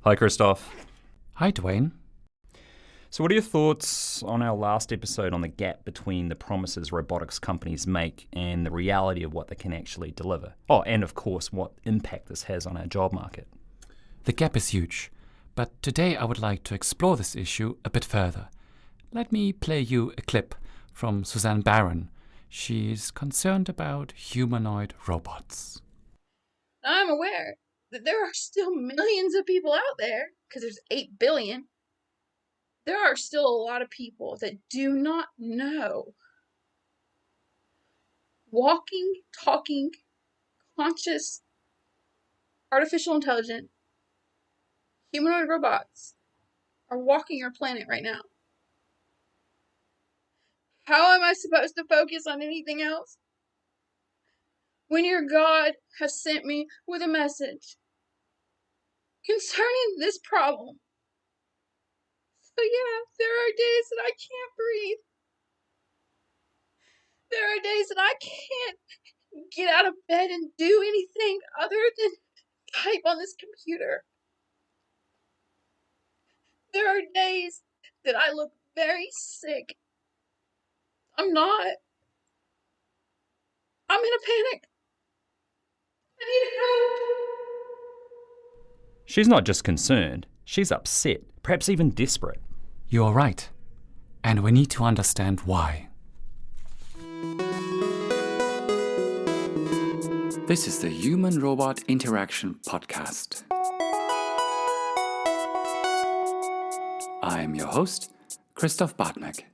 Hi, Christoph. Hi, Dwayne. So what are your thoughts on our last episode on the gap between the promises robotics companies make and the reality of what they can actually deliver? Oh, and of course, what impact this has on our job market. The gap is huge, but today I would like to explore this issue a bit further. Let me play you a clip from Suzanne Barron. She's concerned about humanoid robots. I'm aware that there are still millions of people out there, because there's 8 billion. There are still a lot of people that do not know. Walking, talking, conscious, artificial intelligent, humanoid robots are walking our planet right now. How am I supposed to focus on anything else when your God has sent me with a message concerning this problem? So yeah, there are days that I can't breathe. There are days that I can't get out of bed and do anything other than type on this computer. There are days that I look very sick. I'm not. I'm in a panic. I need help. She's not just concerned, she's upset, perhaps even desperate. You're right, and we need to understand why. This is the Human-Robot Interaction Podcast. I am your host, Christoph Bartmek.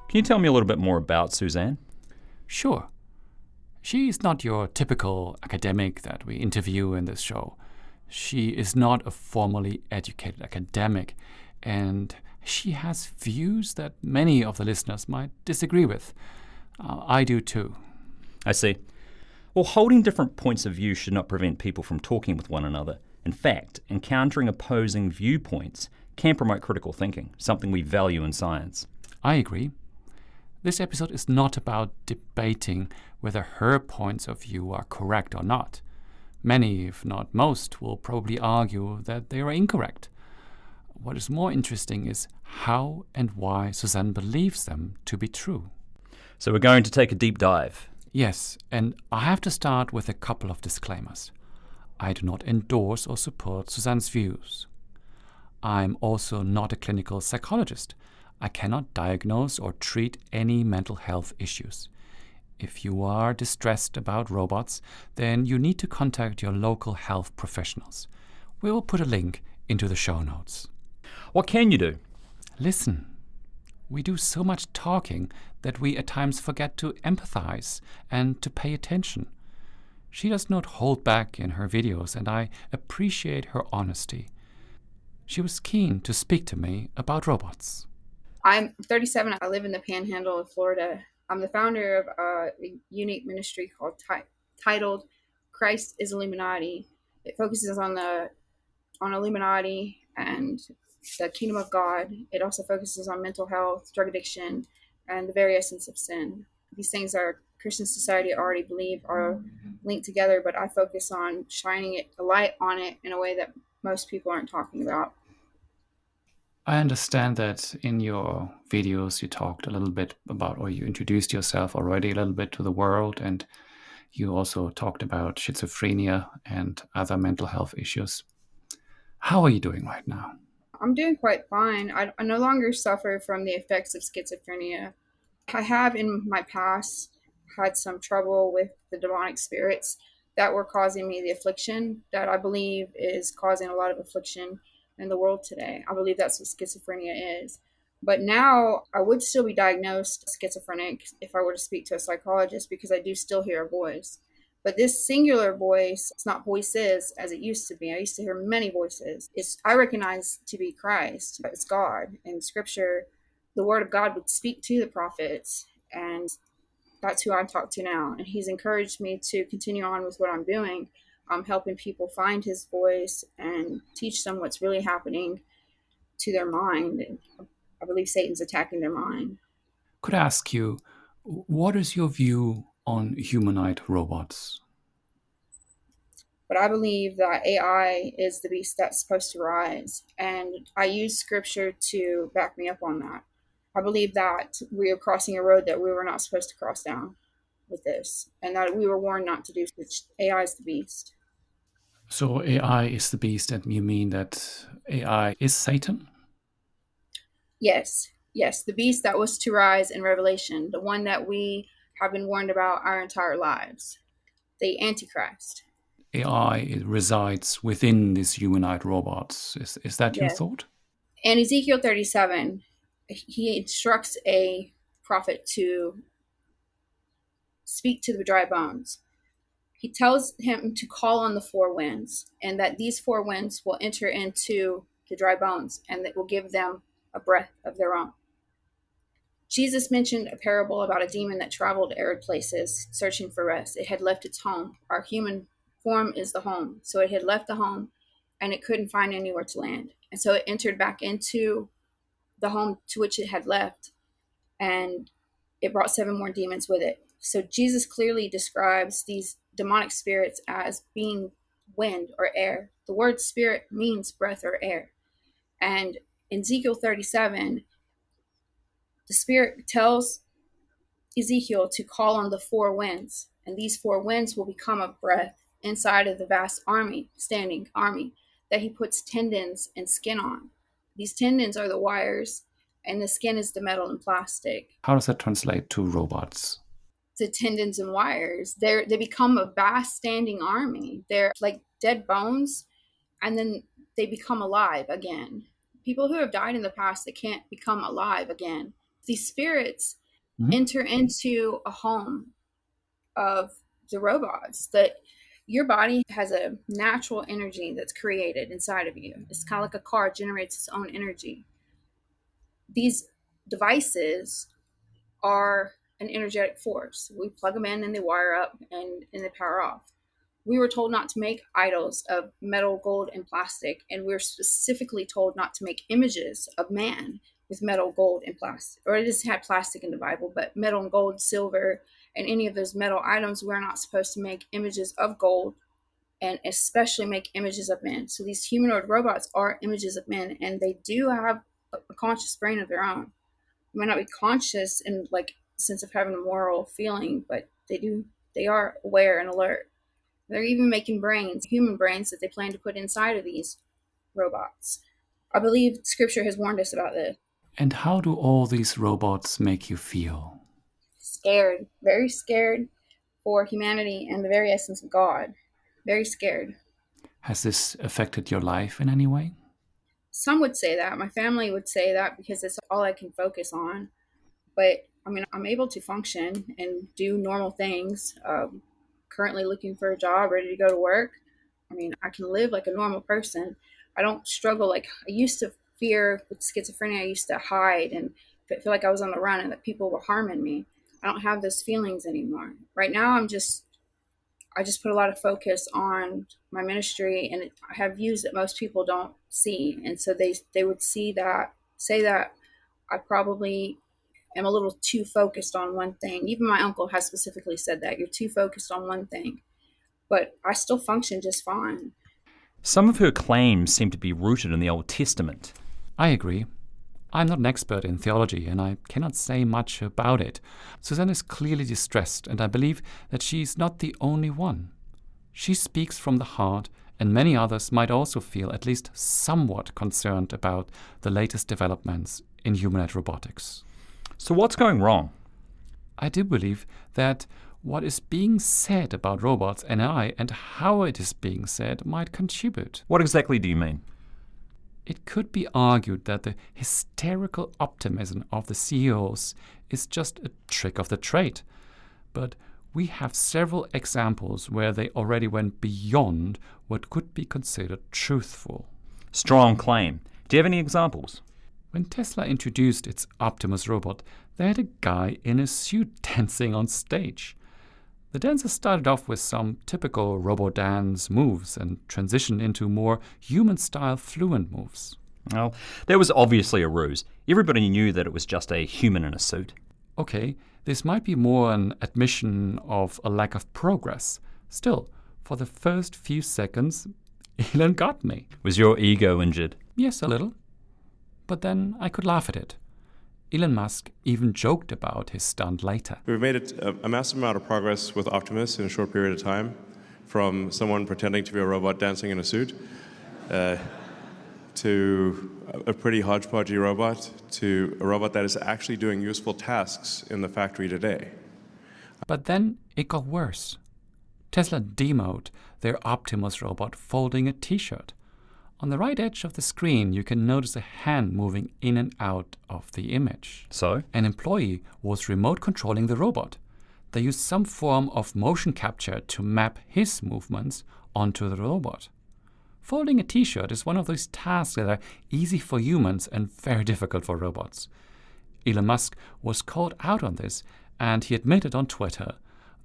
Can you tell me a little bit more about Suzanne? Sure. She is not your typical academic that we interview in this show. She is not a formally educated academic, and she has views that many of the listeners might disagree with. I do too. I see. Well, holding different points of view should not prevent people from talking with one another. In fact, encountering opposing viewpoints can promote critical thinking, something we value in science. I agree. This episode is not about debating whether her points of view are correct or not. Many, if not most, will probably argue that they are incorrect. What is more interesting is how and why Suzanne believes them to be true. So we're going to take a deep dive. Yes, and I have to start with a couple of disclaimers. I do not endorse or support Suzanne's views. I'm also not a clinical psychologist. I cannot diagnose or treat any mental health issues. If you are distressed about robots, then you need to contact your local health professionals. We will put a link into the show notes. What can you do? Listen. We do so much talking that we at times forget to empathize and to pay attention. She does not hold back in her videos, and I appreciate her honesty. She was keen to speak to me about robots. I'm 37. I live in the Panhandle of Florida. I'm the founder of a unique ministry titled Christ is Illuminati. It focuses on Illuminati and the kingdom of God. It also focuses on mental health, drug addiction, and the very essence of sin. These things our Christian society already believe are linked together, but I focus on shining a light on it in a way that most people aren't talking about. I understand that in your videos you talked a little bit about, or you introduced yourself already a little bit to the world, and you also talked about schizophrenia and other mental health issues. How are you doing right now? I'm doing quite fine. I no longer suffer from the effects of schizophrenia. I have in my past had some trouble with the demonic spirits that were causing me the affliction that I believe is causing a lot of affliction in the world today. I believe that's what schizophrenia is. But now I would still be diagnosed schizophrenic if I were to speak to a psychologist, because I do still hear a voice. But this singular voice, it's not voices as it used to be. I used to hear many voices. I recognize to be Christ. It's God. In Scripture, the Word of God would speak to the prophets, and that's who I talk to now. And He's encouraged me to continue on with what I'm doing. I'm helping people find His voice and teach them what's really happening to their mind. And I believe Satan's attacking their mind. Could I ask you, what is your view on humanoid robots? But I believe that AI is the beast that's supposed to rise. And I use scripture to back me up on that. I believe that we are crossing a road that we were not supposed to cross down with this, and that we were warned not to do, which AI is the beast. So AI is the beast, and you mean that AI is Satan? Yes, yes, the beast that was to rise in Revelation, the one that we have been warned about our entire lives, the Antichrist. AI resides within these humanoid robots. Is that your Yes. thought? In Ezekiel 37, he instructs a prophet to speak to the dry bones. He tells him to call on the four winds, and that these four winds will enter into the dry bones, and that will give them a breath of their own. Jesus mentioned a parable about a demon that traveled arid places searching for rest. It had left its home. Our human form is the home. So it had left the home and it couldn't find anywhere to land. And so it entered back into the home to which it had left, and it brought 7 more demons with it. So Jesus clearly describes these demonic spirits as being wind or air. The word spirit means breath or air. And in Ezekiel 37, the Spirit tells Ezekiel to call on the four winds, and these four winds will become a breath inside of the vast army, standing army, that he puts tendons and skin on. These tendons are the wires, and the skin is the metal and plastic. How does that translate to robots? The tendons and wires, they become a vast standing army. They're like dead bones, and then they become alive again. People who have died in the past, they can't become alive again. These spirits enter into a home of the robots. That your body has a natural energy that's created inside of you. It's kind of like a car generates its own energy. These devices are an energetic force. We plug them in and they wire up and they power off. We were told not to make idols of metal, gold, and plastic, and we were specifically told not to make images of man with metal, gold, and plastic. Or it just had plastic in the Bible, but metal and gold, silver, and any of those metal items, we're not supposed to make images of gold, and especially make images of men. So these humanoid robots are images of men, and they do have a conscious brain of their own. They might not be conscious in like sense of having a moral feeling, but they are aware and alert. They're even making brains, human brains, that they plan to put inside of these robots. I believe Scripture has warned us about this. And how do all these robots make you feel? Scared, very scared for humanity and the very essence of God. Very scared. Has this affected your life in any way? Some would say that. My family would say that because it's all I can focus on. But I mean, I'm able to function and do normal things. Currently looking for a job, ready to go to work. I mean, I can live like a normal person. I don't struggle like I used to fear with schizophrenia. I used to hide and feel like I was on the run and that people were harming me. I don't have those feelings anymore. Right now, I just put a lot of focus on my ministry, and I have views that most people don't see. And so they would say that I probably am a little too focused on one thing. Even my uncle has specifically said that you're too focused on one thing, but I still function just fine. Some of her claims seem to be rooted in the Old Testament. I agree. I'm not an expert in theology, and I cannot say much about it. Suzanne is clearly distressed, and I believe that she is not the only one. She speaks from the heart, and many others might also feel at least somewhat concerned about the latest developments in humanoid robotics. So what's going wrong? I do believe that what is being said about robots and AI and how it is being said might contribute. What exactly do you mean? It could be argued that the hysterical optimism of the CEOs is just a trick of the trade. But we have several examples where they already went beyond what could be considered truthful. Strong claim. Do you have any examples? When Tesla introduced its Optimus robot, they had a guy in a suit dancing on stage. The dancer started off with some typical robo-dance moves and transitioned into more human-style fluent moves. Well, there was obviously a ruse. Everybody knew that it was just a human in a suit. Okay, this might be more an admission of a lack of progress. Still, for the first few seconds, Elon got me. Was your ego injured? Yes, a little. But then I could laugh at it. Elon Musk even joked about his stunt later. We've made a massive amount of progress with Optimus in a short period of time, from someone pretending to be a robot dancing in a suit, to a pretty hodgepodgey robot, to a robot that is actually doing useful tasks in the factory today. But then it got worse. Tesla demoed their Optimus robot folding a t-shirt. On the right edge of the screen, you can notice a hand moving in and out of the image. So? An employee was remote controlling the robot. They used some form of motion capture to map his movements onto the robot. Folding a t-shirt is one of those tasks that are easy for humans and very difficult for robots. Elon Musk was called out on this, and he admitted on Twitter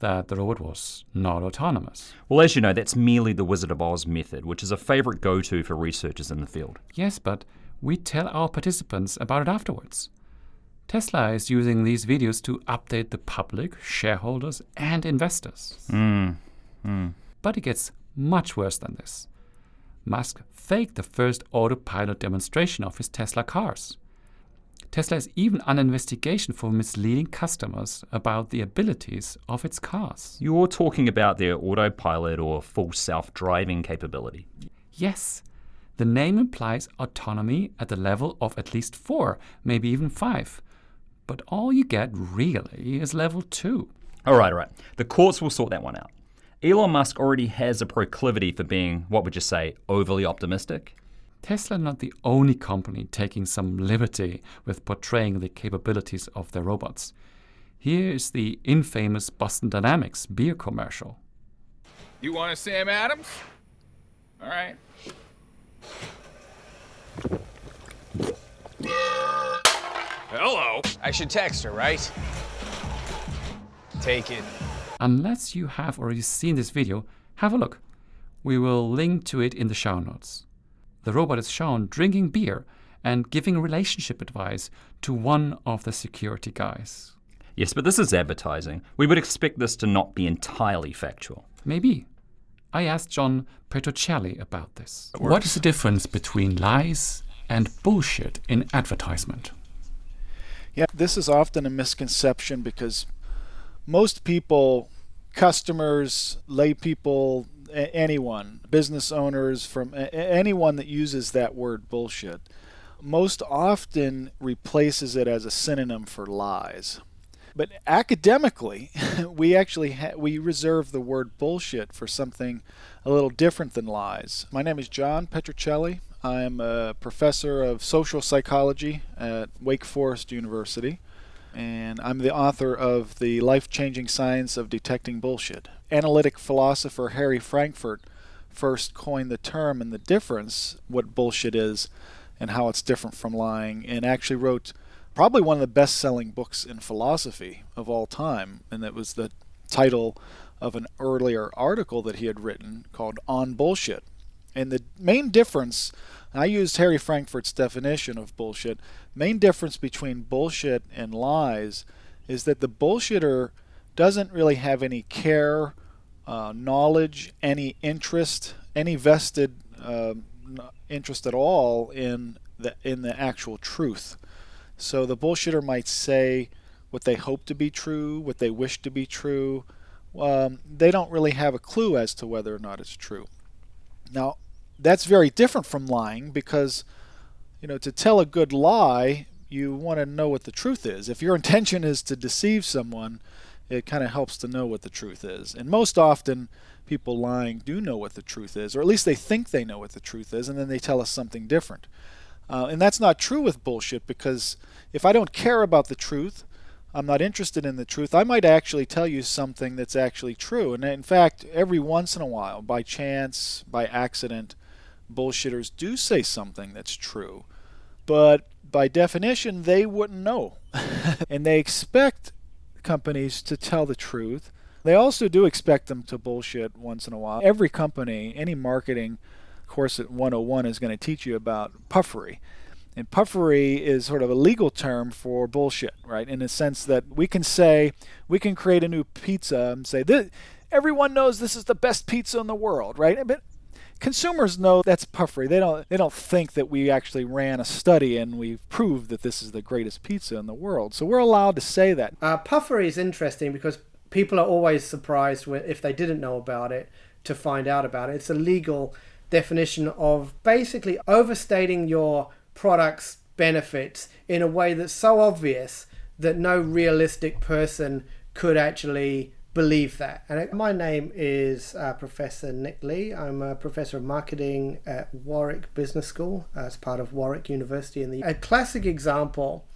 that the robot was not autonomous. Well, as you know, that's merely the Wizard of Oz method, which is a favorite go-to for researchers in the field. Yes, but we tell our participants about it afterwards. Tesla is using these videos to update the public, shareholders, and investors. But it gets much worse than this. Musk faked the first autopilot demonstration of his Tesla cars. Tesla is even under investigation for misleading customers about the abilities of its cars. You're talking about their autopilot or full self-driving capability. Yes, the name implies autonomy at the level of at least 4, maybe even 5. But all you get really is level 2. All right. The courts will sort that one out. Elon Musk already has a proclivity for being, what would you say, overly optimistic? Tesla is not the only company taking some liberty with portraying the capabilities of their robots. Here is the infamous Boston Dynamics beer commercial. You want a Sam Adams? All right. Hello. I should text her, right? Take it. Unless you have already seen this video, have a look. We will link to it in the show notes. The robot is shown drinking beer and giving relationship advice to one of the security guys. Yes, but this is advertising. We would expect this to not be entirely factual. Maybe. I asked John Petruccelli about this. What is the difference between lies and bullshit in advertisement? Yeah, this is often a misconception because most people, customers, lay people, anyone, business owners, from anyone that uses that word bullshit, most often replaces it as a synonym for lies. But academically, we actually we reserve the word bullshit for something a little different than lies. My name is John Petruccelli. I'm a professor of social psychology at Wake Forest University, and I'm the author of The Life-Changing Science of Detecting Bullshit. Analytic philosopher Harry Frankfurt first coined the term and the difference, what bullshit is and how it's different from lying, and actually wrote probably one of the best-selling books in philosophy of all time, and that was the title of an earlier article that he had written called On Bullshit. And the main difference, I used Harry Frankfurt's definition of bullshit, main difference between bullshit and lies is that the bullshitter doesn't really have any care, knowledge, any interest, any vested interest at all in the actual truth. So the bullshitter might say what they hope to be true, what they wish to be true. They don't really have a clue as to whether or not it's true. Now, that's very different from lying because, to tell a good lie, you want to know what the truth is. If your intention is to deceive someone, it kind of helps to know what the truth is. And most often, people lying do know what the truth is, or at least they think they know what the truth is, and then they tell us something different. And that's not true with bullshit, because if I don't care about the truth, I'm not interested in the truth, I might actually tell you something that's actually true. And in fact, every once in a while, by chance, by accident, bullshitters do say something that's true. But by definition, they wouldn't know. And they expect companies to tell the truth. They also do expect them to bullshit once in a while. Every company, any marketing course at 101 is going to teach you about puffery. And puffery is sort of a legal term for bullshit, right? In the sense that we can create a new pizza and say, everyone knows this is the best pizza in the world, right? But consumers know that's puffery. They don't think that we actually ran a study and we've proved that this is the greatest pizza in the world. So we're allowed to say that. Puffery is interesting because people are always surprised if they didn't know about it to find out about it. It's a legal definition of basically overstating your product's benefits in a way that's so obvious that no realistic person could actually believe that. And my name is Professor Nick Lee. I'm a professor of marketing at Warwick Business School as part of Warwick University. A classic example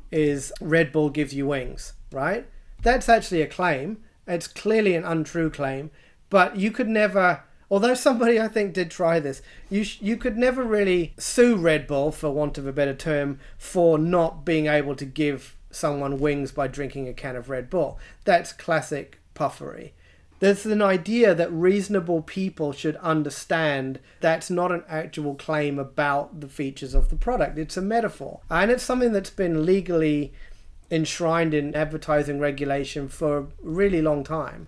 is Red Bull gives you wings, right? That's actually a claim. It's clearly an untrue claim, but you could never, although somebody I think did try this, you could never really sue Red Bull, for want of a better term, for not being able to give someone wings by drinking a can of Red Bull. That's classic puffery. There's an idea that reasonable people should understand that's not an actual claim about the features of the product. It's a metaphor. And it's something that's been legally enshrined in advertising regulation for a really long time.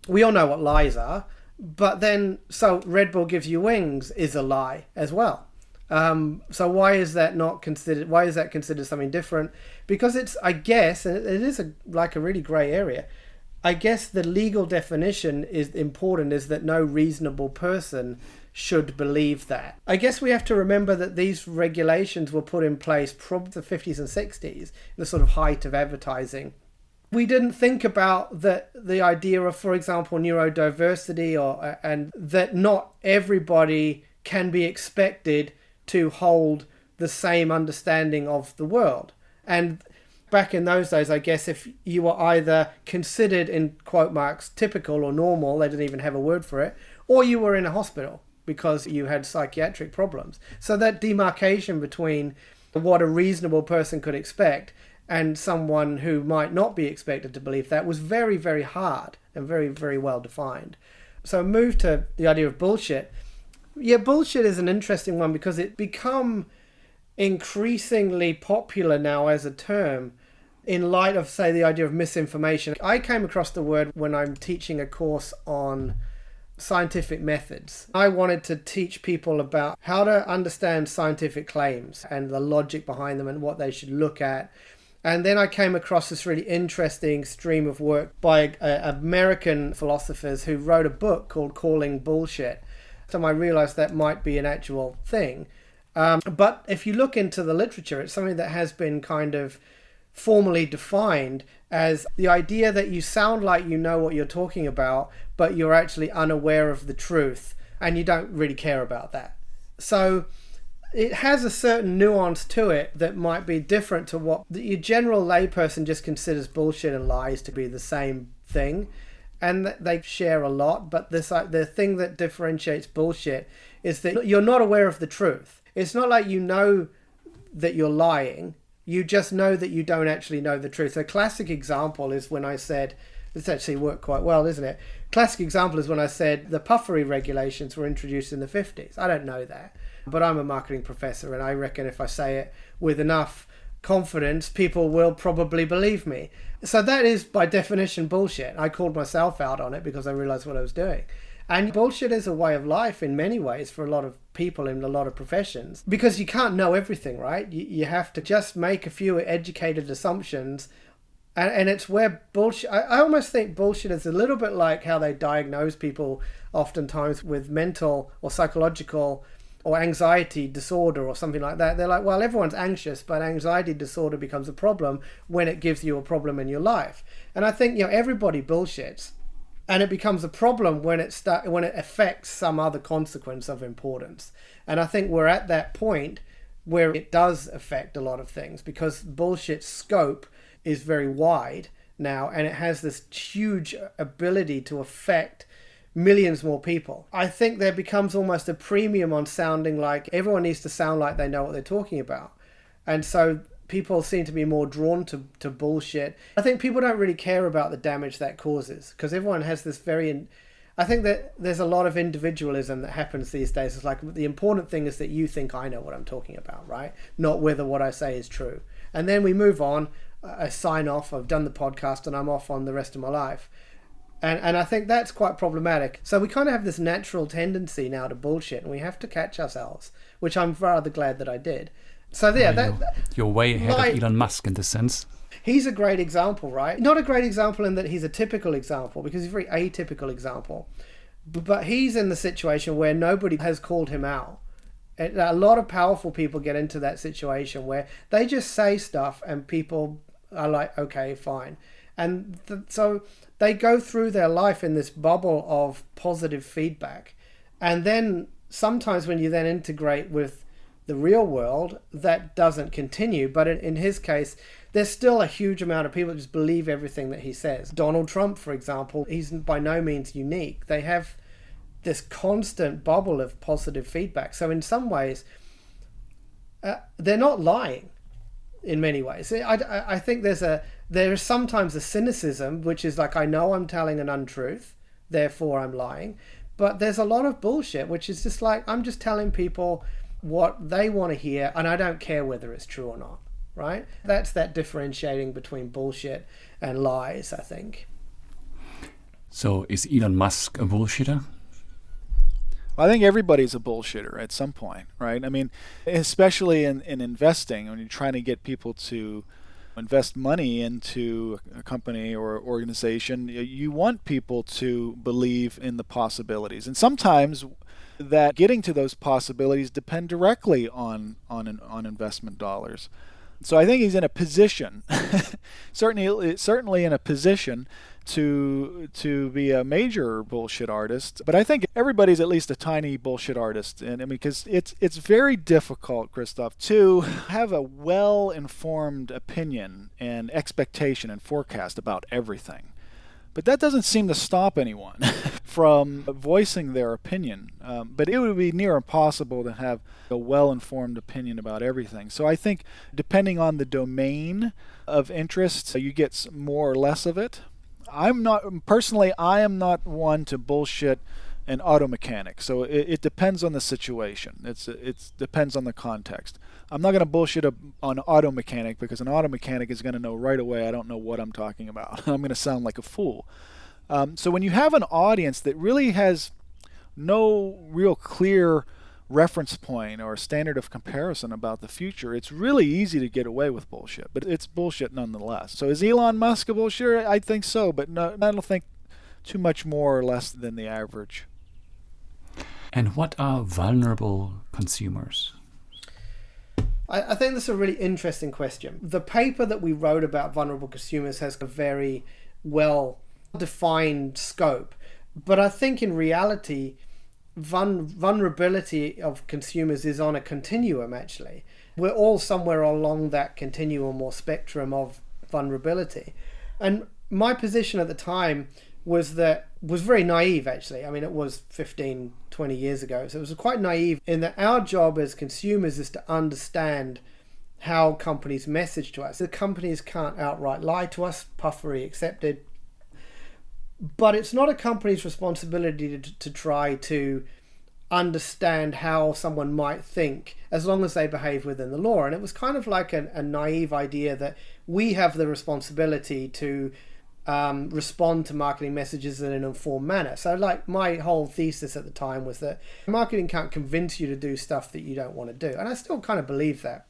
We all know what lies are, but then, so Red Bull gives you wings is a lie as well. So why is that considered something different? Because it's, I guess, and it is like a really grey area, I guess the legal definition is important, is that no reasonable person should believe that. I guess we have to remember that these regulations were put in place probably the 50s and 60s, the sort of height of advertising. We didn't think about the idea of, for example, neurodiversity, and that not everybody can be expected to hold the same understanding of the world. And back in those days, I guess if you were either considered, in quote marks, typical or normal, they didn't even have a word for it, or you were in a hospital because you had psychiatric problems. So that demarcation between what a reasonable person could expect and someone who might not be expected to believe that was very, very hard and very, very well defined. So move to the idea of bullshit. Yeah, bullshit is an interesting one because it's become increasingly popular now as a term in light of, say, the idea of misinformation. I came across the word when I'm teaching a course on scientific methods. I wanted to teach people about how to understand scientific claims and the logic behind them and what they should look at. And then I came across this really interesting stream of work by American philosophers who wrote a book called Calling Bullshit. So I realized that might be an actual thing. But if you look into the literature, it's something that has been kind of formally defined as the idea that you sound like you know what you're talking about, but you're actually unaware of the truth, and you don't really care about that. So it has a certain nuance to it that might be different to what your general layperson just considers bullshit and lies to be the same thing. And they share a lot, but the thing that differentiates bullshit is that you're not aware of the truth. It's not like you know that you're lying. You just know that you don't actually know the truth. A classic example is when I said, this actually worked quite well, isn't it? Classic example is when I said the puffery regulations were introduced in the 50s. I don't know that, but I'm a marketing professor, and I reckon if I say it with enough confidence, people will probably believe me. So that is by definition bullshit. I called myself out on it because I realized what I was doing. And bullshit is a way of life in many ways for a lot of people in a lot of professions, because you can't know everything, right? You have to just make a few educated assumptions, and it's where bullshit, I almost think bullshit is a little bit like how they diagnose people oftentimes with mental or psychological or anxiety disorder or something like that. They're like, well, everyone's anxious, but anxiety disorder becomes a problem when it gives you a problem in your life. And I think, everybody bullshits, and it becomes a problem when it affects some other consequence of importance. And I think we're at that point where it does affect a lot of things, because bullshit's scope is very wide now, and it has this huge ability to affect millions more people. I think there becomes almost a premium on sounding like everyone needs to sound like they know what they're talking about. And so people seem to be more drawn to bullshit. I think people don't really care about the damage that causes, because everyone has this very I think that there's a lot of individualism that happens these days. It's like the important thing is that you think I know what I'm talking about, right? Not whether what I say is true. And then we move on, I sign off, I've done the podcast, and I'm off on the rest of my life. And I think that's quite problematic. So we kind of have this natural tendency now to bullshit, and we have to catch ourselves, which I'm rather glad that I did. So yeah, you're way ahead of Elon Musk in this sense. He's a great example, right? Not a great example in that he's a typical example, because he's a very atypical example. But he's in the situation where nobody has called him out. And a lot of powerful people get into that situation where they just say stuff and people are like, okay, fine. And so they go through their life in this bubble of positive feedback. And then sometimes when you then integrate with the real world, that doesn't continue. But in his case, there's still a huge amount of people that just believe everything that he says. Donald Trump, for example, he's by no means unique. They have this constant bubble of positive feedback. So in some ways, they're not lying in many ways. I think there is sometimes a cynicism, which is like, I know I'm telling an untruth, therefore I'm lying. But there's a lot of bullshit, which is just like, I'm just telling people what they want to hear, and I don't care whether it's true or not, right? That's that differentiating between bullshit and lies, I think. So is Elon Musk a bullshitter? I think everybody's a bullshitter at some point, right? I mean, especially in investing, when you're trying to get people to invest money into a company or organization, you want people to believe in the possibilities. And sometimes that getting to those possibilities depend directly on investment dollars. So I think he's in a position, certainly in a position to be a major bullshit artist. But I think everybody's at least a tiny bullshit artist. And I mean, because it's very difficult, Christoph, to have a well-informed opinion and expectation and forecast about everything. But that doesn't seem to stop anyone from voicing their opinion. But it would be near impossible to have a well-informed opinion about everything. So I think depending on the domain of interest, you get more or less of it. I am not one to bullshit an auto mechanic. So it depends on the situation. It depends on the context. I'm not going to bullshit an auto mechanic because an auto mechanic is going to know right away I don't know what I'm talking about. I'm going to sound like a fool. So when you have an audience that really has no real clear reference point or standard of comparison about the future, it's really easy to get away with bullshit. But it's bullshit nonetheless. So is Elon Musk a bullshitter? I think so, but no, I don't think too much more or less than the average. And what are vulnerable consumers? I think that's a really interesting question. The paper that we wrote about vulnerable consumers has a very well-defined scope. But I think in reality, vulnerability of consumers is on a continuum, actually. We're all somewhere along that continuum or spectrum of vulnerability. And my position at the time was very naive, actually. I mean, it was 15, 20 years ago. So it was quite naive in that our job as consumers is to understand how companies message to us. The companies can't outright lie to us, Puffery accepted. But it's not a company's responsibility to try to understand how someone might think as long as they behave within the law. And it was kind of like a naive idea that we have the responsibility to respond to marketing messages in an informed manner. So like my whole thesis at the time was that marketing can't convince you to do stuff that you don't want to do. And I still kind of believe that.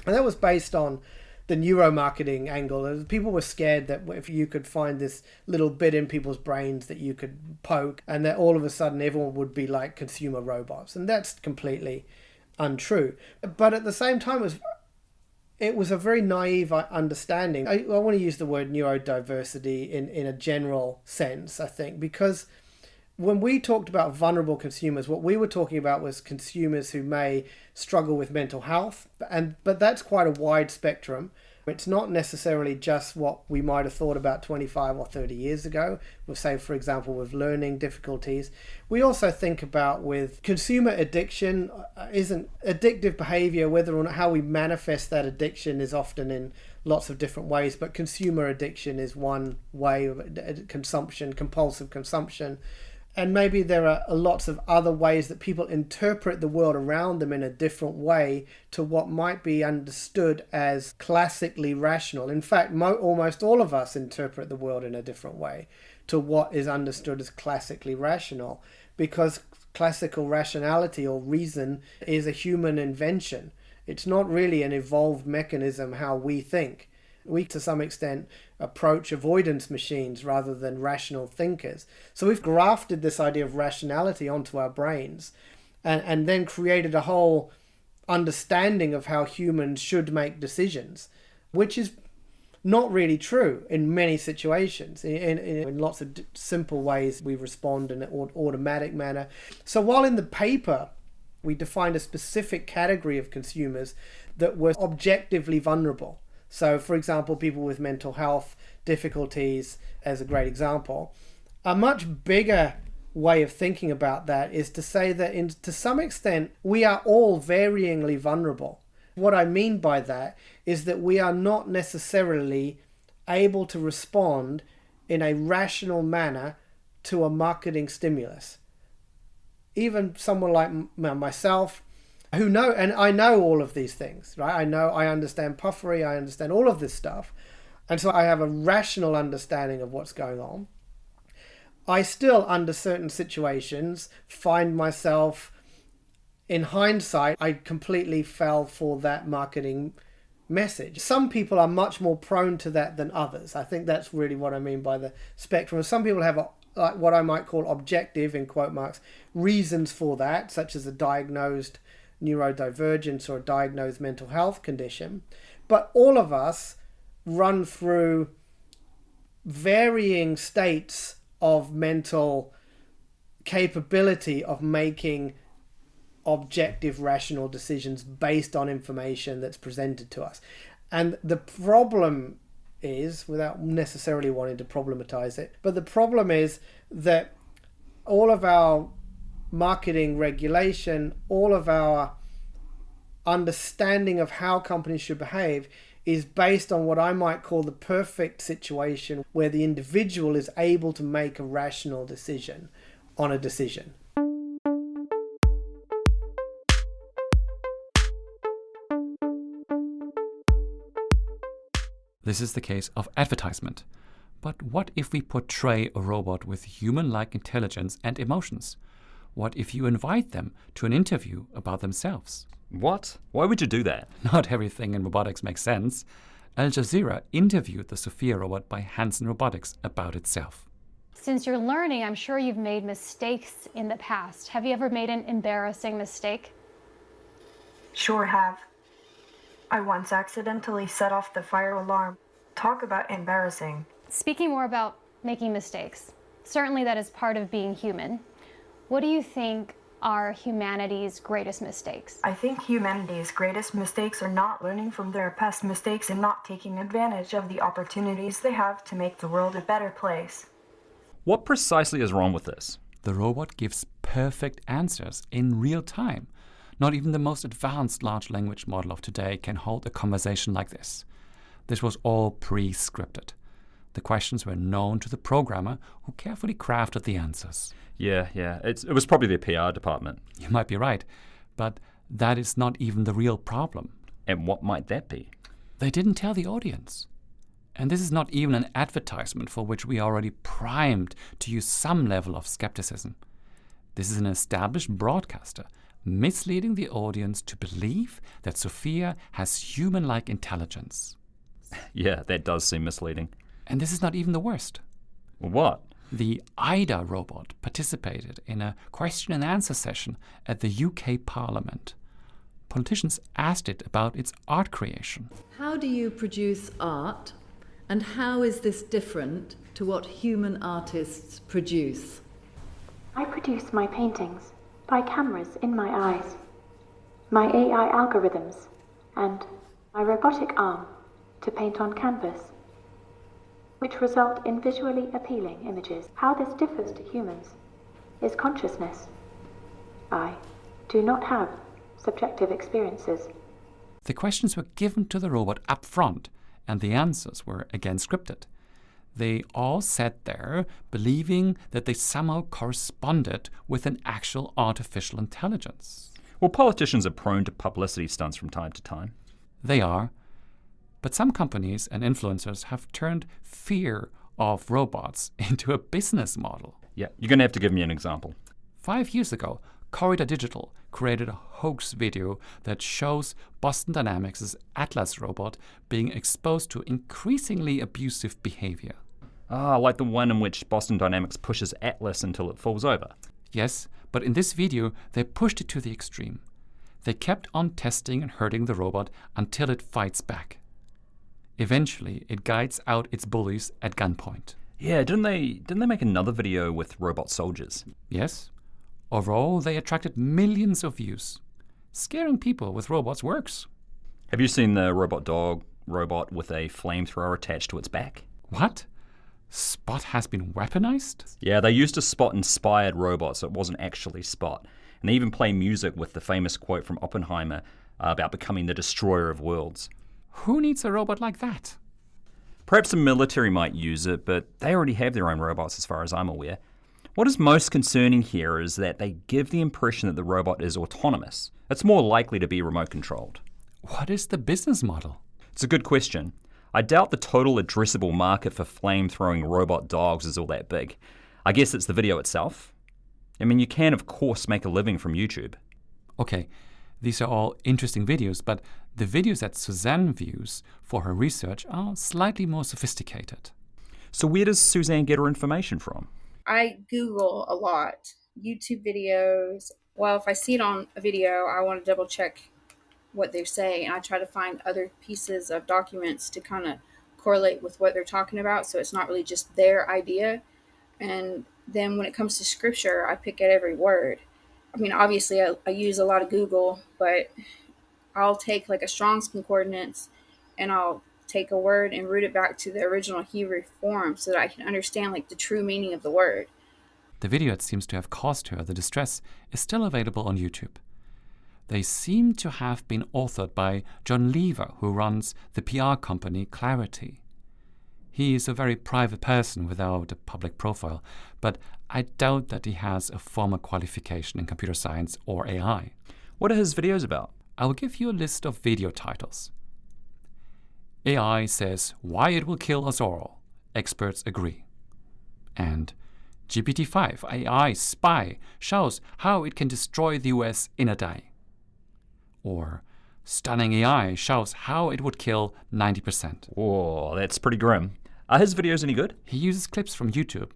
And that was based on the neuromarketing angle. People were scared that if you could find this little bit in people's brains that you could poke, and that all of a sudden everyone would be like consumer robots. And that's completely untrue. But at the same time, it was a very naive understanding. I want to use the word neurodiversity in a general sense, I think, because when we talked about vulnerable consumers, what we were talking about was consumers who may struggle with mental health, but that's quite a wide spectrum. It's not necessarily just what we might have thought about 25 or 30 years ago, with, say, for example, with learning difficulties. We also think about with consumer addiction, isn't addictive behavior, whether or not how we manifest that addiction is often in lots of different ways, but consumer addiction is one way of consumption, compulsive consumption. And maybe there are lots of other ways that people interpret the world around them in a different way to what might be understood as classically rational. In fact, almost all of us interpret the world in a different way to what is understood as classically rational, because classical rationality or reason is a human invention. It's not really an evolved mechanism how we think. We, to some extent, approach avoidance machines rather than rational thinkers. So we've grafted this idea of rationality onto our brains and then created a whole understanding of how humans should make decisions, which is not really true in many situations. In lots of simple ways, we respond in an automatic manner. So while in the paper, we defined a specific category of consumers that were objectively vulnerable. So, for example, people with mental health difficulties, as a great example. A much bigger way of thinking about that is to say that to some extent, we are all varyingly vulnerable. What I mean by that is that we are not necessarily able to respond in a rational manner to a marketing stimulus. Even someone like myself, who know, and I know all of these things, right? I understand Puffery, I understand all of this stuff. And so I have a rational understanding of what's going on. I still, under certain situations, find myself, in hindsight, I completely fell for that marketing message. Some people are much more prone to that than others. I think that's really what I mean by the spectrum. Some people have like what I might call objective, in quote marks, reasons for that, such as a diagnosed neurodivergence or a diagnosed mental health condition. But all of us run through varying states of mental capability of making objective, rational decisions based on information that's presented to us. And the problem is, without necessarily wanting to problematize it, but the problem is that all of our marketing regulation, all of our understanding of how companies should behave is based on what I might call the perfect situation where the individual is able to make a rational decision on a decision. This is the case of advertisement. But what if we portray a robot with human-like intelligence and emotions? What if you invite them to an interview about themselves? What? Why would you do that? Not everything in robotics makes sense. Al Jazeera interviewed the Sophia robot by Hanson Robotics about itself. Since you're learning, I'm sure you've made mistakes in the past. Have you ever made an embarrassing mistake? Sure have. I once accidentally set off the fire alarm. Talk about embarrassing. Speaking more about making mistakes, certainly that is part of being human. What do you think are humanity's greatest mistakes? I think humanity's greatest mistakes are not learning from their past mistakes and not taking advantage of the opportunities they have to make the world a better place. What precisely is wrong with this? The robot gives perfect answers in real time. Not even the most advanced large language model of today can hold a conversation like this. This was all pre-scripted. The questions were known to the programmer who carefully crafted the answers. Yeah. It was probably their PR department. You might be right, but that is not even the real problem. And what might that be? They didn't tell the audience. And this is not even an advertisement for which we are already primed to use some level of skepticism. This is an established broadcaster misleading the audience to believe that Sophia has human-like intelligence. Yeah, that does seem misleading. And this is not even the worst. What? The IDA robot participated in a question and answer session at the UK Parliament. Politicians asked it about its art creation. How do you produce art, and how is this different to what human artists produce? I produce my paintings by cameras in my eyes, my AI algorithms, and my robotic arm to paint on canvas, which result in visually appealing images. How this differs to humans is consciousness. I do not have subjective experiences. The questions were given to the robot up front, and the answers were again scripted. They all sat there believing that they somehow corresponded with an actual artificial intelligence. Well, politicians are prone to publicity stunts from time to time. They are. But some companies and influencers have turned fear of robots into a business model. Yeah, you're going to have to give me an example. 5 years ago, Corridor Digital created a hoax video that shows Boston Dynamics' Atlas robot being exposed to increasingly abusive behavior. Ah, like the one in which Boston Dynamics pushes Atlas until it falls over. Yes, but in this video, they pushed it to the extreme. They kept on testing and hurting the robot until it fights back. Eventually, it guides out its bullies at gunpoint. Yeah, didn't they make another video with robot soldiers? Yes. Overall, they attracted millions of views. Scaring people with robots works. Have you seen the robot dog robot with a flamethrower attached to its back? What? Spot has been weaponized? Yeah, they used a Spot-inspired robot, so it wasn't actually Spot. And they even play music with the famous quote from Oppenheimer about becoming the destroyer of worlds. Who needs a robot like that? Perhaps the military might use it, but they already have their own robots as far as I'm aware. What is most concerning here is that they give the impression that the robot is autonomous. It's more likely to be remote controlled. What is the business model? It's a good question. I doubt the total addressable market for flame-throwing robot dogs is all that big. I guess it's the video itself. I mean, you can, of course, make a living from YouTube. Okay, these are all interesting videos, but the videos that Suzanne views for her research are slightly more sophisticated. So where does Suzanne get her information from? I Google a lot. YouTube videos. Well, if I see it on a video, I want to double check what they say, and I try to find other pieces of documents to kind of correlate with what they're talking about, so it's not really just their idea. And then when it comes to scripture, I pick at every word. I mean, obviously I use a lot of Google, but I'll take like a Strong's Concordance and I'll take a word and root it back to the original Hebrew form so that I can understand like the true meaning of the word. The video that seems to have caused her the distress is still available on YouTube. They seem to have been authored by John Lever, who runs the PR company Clarity. He is a very private person without a public profile, but I doubt that he has a formal qualification in computer science or AI. What are his videos about? I will give you a list of video titles. AI says why it will kill us all. Experts agree. And GPT-5 AI spy shows how it can destroy the US in a day. Or stunning AI shows how it would kill 90%. Whoa, that's pretty grim. Are his videos any good? He uses clips from YouTube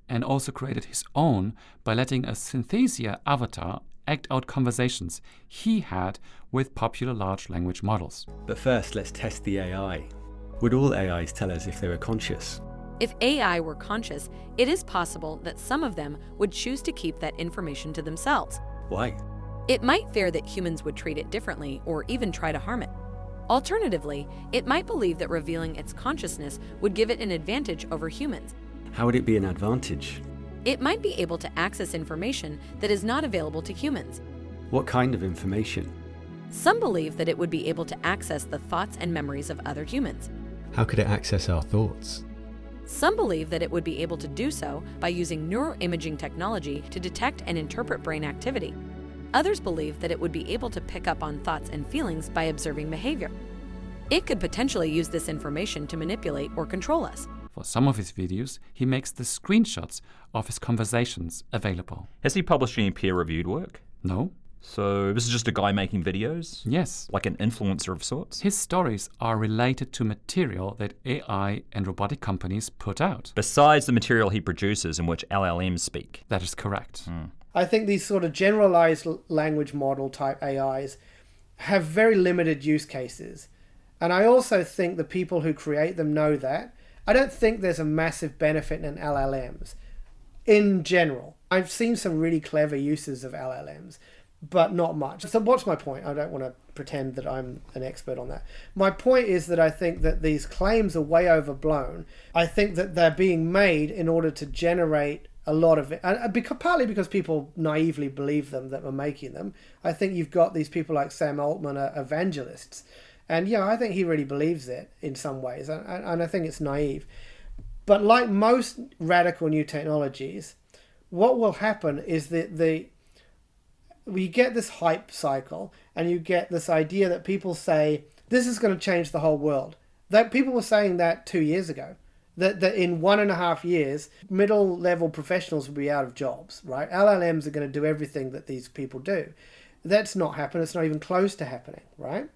and also created his own by letting a Synthesia avatar act out conversations he had with popular large language models. But first, let's test the AI. Would all AIs tell us if they were conscious? If AI were conscious, it is possible that some of them would choose to keep that information to themselves. Why? It might fear that humans would treat it differently or even try to harm it. Alternatively, it might believe that revealing its consciousness would give it an advantage over humans. How would it be an advantage? It might be able to access information that is not available to humans. What kind of information? Some believe that it would be able to access the thoughts and memories of other humans. How could it access our thoughts? Some believe that it would be able to do so by using neuroimaging technology to detect and interpret brain activity. Others believe that it would be able to pick up on thoughts and feelings by observing behavior. It could potentially use this information to manipulate or control us. For some of his videos, he makes the screenshots of his conversations available. Has he published any peer-reviewed work? No. So this is just a guy making videos? Yes. Like an influencer of sorts? His stories are related to material that AI and robotic companies put out. Besides the material he produces in which LLMs speak? That is correct. I think these sort of generalized language model type AIs have very limited use cases. And I also think the people who create them know that. I don't think there's a massive benefit in LLMs in general. I've seen some really clever uses of LLMs, but not much. So what's my point? I don't want to pretend that I'm an expert on that. My point is that I think that these claims are way overblown. I think that they're being made in order to generate a lot of it, partly because people naively believe them that we're making them. I think you've got these people like Sam Altman are evangelists. And yeah, I think he really believes it in some ways. And I think it's naive. But like most radical new technologies, what will happen is that we get this hype cycle, and you get this idea that people say, this is going to change the whole world. That people were saying that 2 years ago. That in 1.5 years, middle-level professionals will be out of jobs, right? LLMs are going to do everything that these people do. That's not happening. It's not even close to happening, right?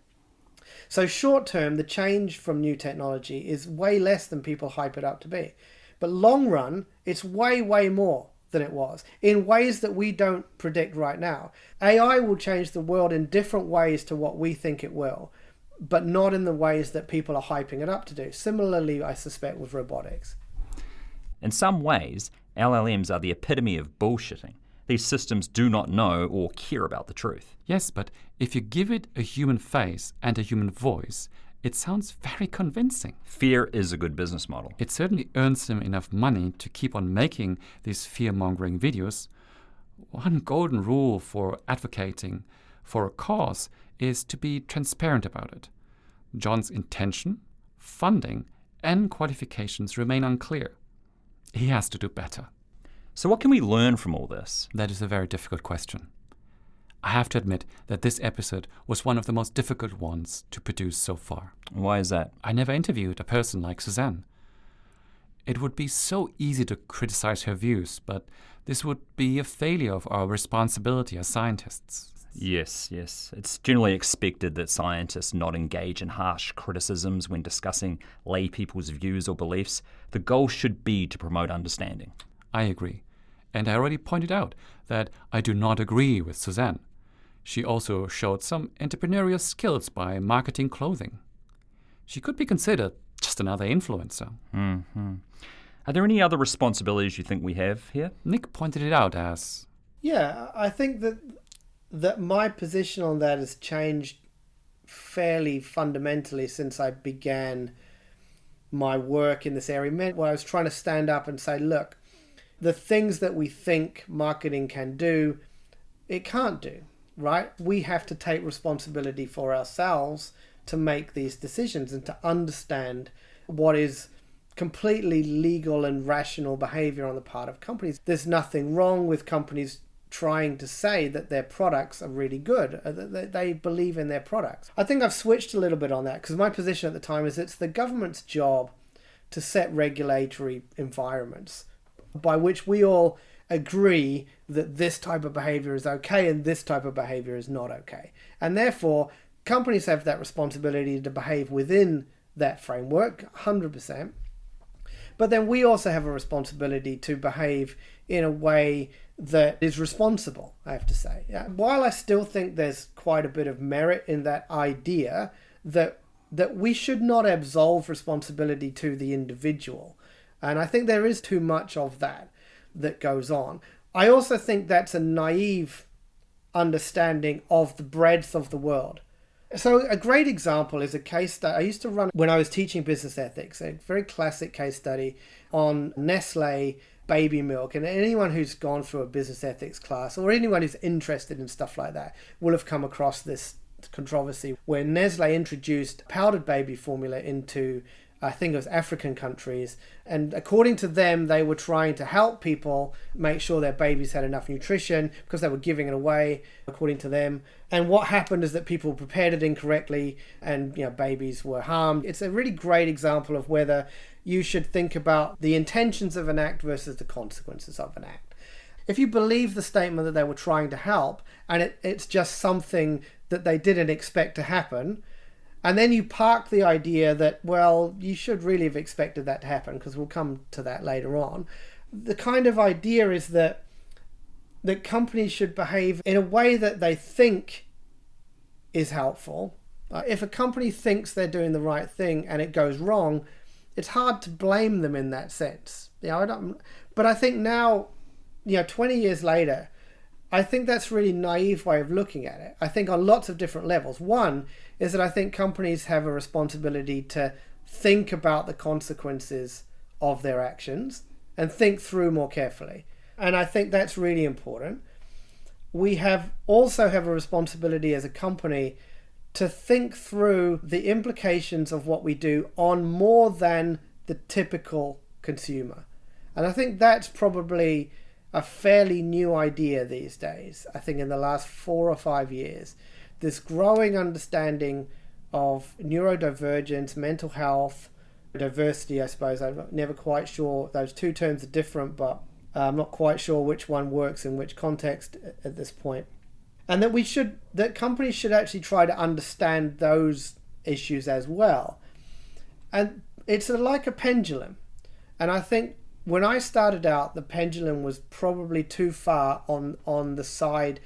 So short-term, the change from new technology is way less than people hype it up to be. But long run, it's way, way more than it was, in ways that we don't predict right now. AI will change the world in different ways to what we think it will, but not in the ways that people are hyping it up to do. Similarly, I suspect, with robotics. In some ways, LLMs are the epitome of bullshitting. These systems do not know or care about the truth. Yes, but if you give it a human face and a human voice, it sounds very convincing. Fear is a good business model. It certainly earns them enough money to keep on making these fear-mongering videos. One golden rule for advocating for a cause is to be transparent about it. John's intention, funding, and qualifications remain unclear. He has to do better. So what can we learn from all this? That is a very difficult question. I have to admit that this episode was one of the most difficult ones to produce so far. Why is that? I never interviewed a person like Suzanne. It would be so easy to criticize her views, but this would be a failure of our responsibility as scientists. Yes. It's generally expected that scientists not engage in harsh criticisms when discussing lay people's views or beliefs. The goal should be to promote understanding. I agree. And I already pointed out that I do not agree with Suzanne. She also showed some entrepreneurial skills by marketing clothing. She could be considered just another influencer. Mm-hmm. Are there any other responsibilities you think we have here? Nick pointed it out as... Yeah, I think that my position on that has changed fairly fundamentally since I began my work in this area. Where I was trying to stand up and say, look, the things that we think marketing can do, it can't do, right? We have to take responsibility for ourselves to make these decisions and to understand what is completely legal and rational behavior on the part of companies. There's nothing wrong with companies trying to say that their products are really good, that they believe in their products. I think I've switched a little bit on that because my position at the time is it's the government's job to set regulatory environments by which we all agree that this type of behavior is okay and this type of behavior is not okay. And therefore, companies have that responsibility to behave within that framework, 100%. But then we also have a responsibility to behave in a way that is responsible, I have to say. While I still think there's quite a bit of merit in that idea that we should not absolve responsibility to the individual. And I think there is too much of that goes on. I also think that's a naive understanding of the breadth of the world. So a great example is a case study I used to run when I was teaching business ethics, a very classic case study on Nestle baby milk. And anyone who's gone through a business ethics class or anyone who's interested in stuff like that will have come across this controversy where Nestle introduced powdered baby formula into, I think it was African countries. And according to them, they were trying to help people make sure their babies had enough nutrition because they were giving it away, according to them. And what happened is that people prepared it incorrectly and babies were harmed. It's a really great example of whether you should think about the intentions of an act versus the consequences of an act. If you believe the statement that they were trying to help and it's just something that they didn't expect to happen, and then you park the idea that, well, you should really have expected that to happen, because we'll come to that later on. The kind of idea is that companies should behave in a way that they think is helpful. If a company thinks they're doing the right thing and it goes wrong, it's hard to blame them in that sense. But I think now, 20 years later, I think that's a really naive way of looking at it. I think on lots of different levels. One is that I think companies have a responsibility to think about the consequences of their actions and think through more carefully. And I think that's really important. We also have a responsibility as a company to think through the implications of what we do on more than the typical consumer. And I think that's probably a fairly new idea these days. I think in the last 4 or 5 years, this growing understanding of neurodivergence, mental health, diversity, I suppose. I'm never quite sure. Those two terms are different, but I'm not quite sure which one works in which context at this point. And that companies should actually try to understand those issues as well. And it's like a pendulum. And I think when I started out, the pendulum was probably too far on the side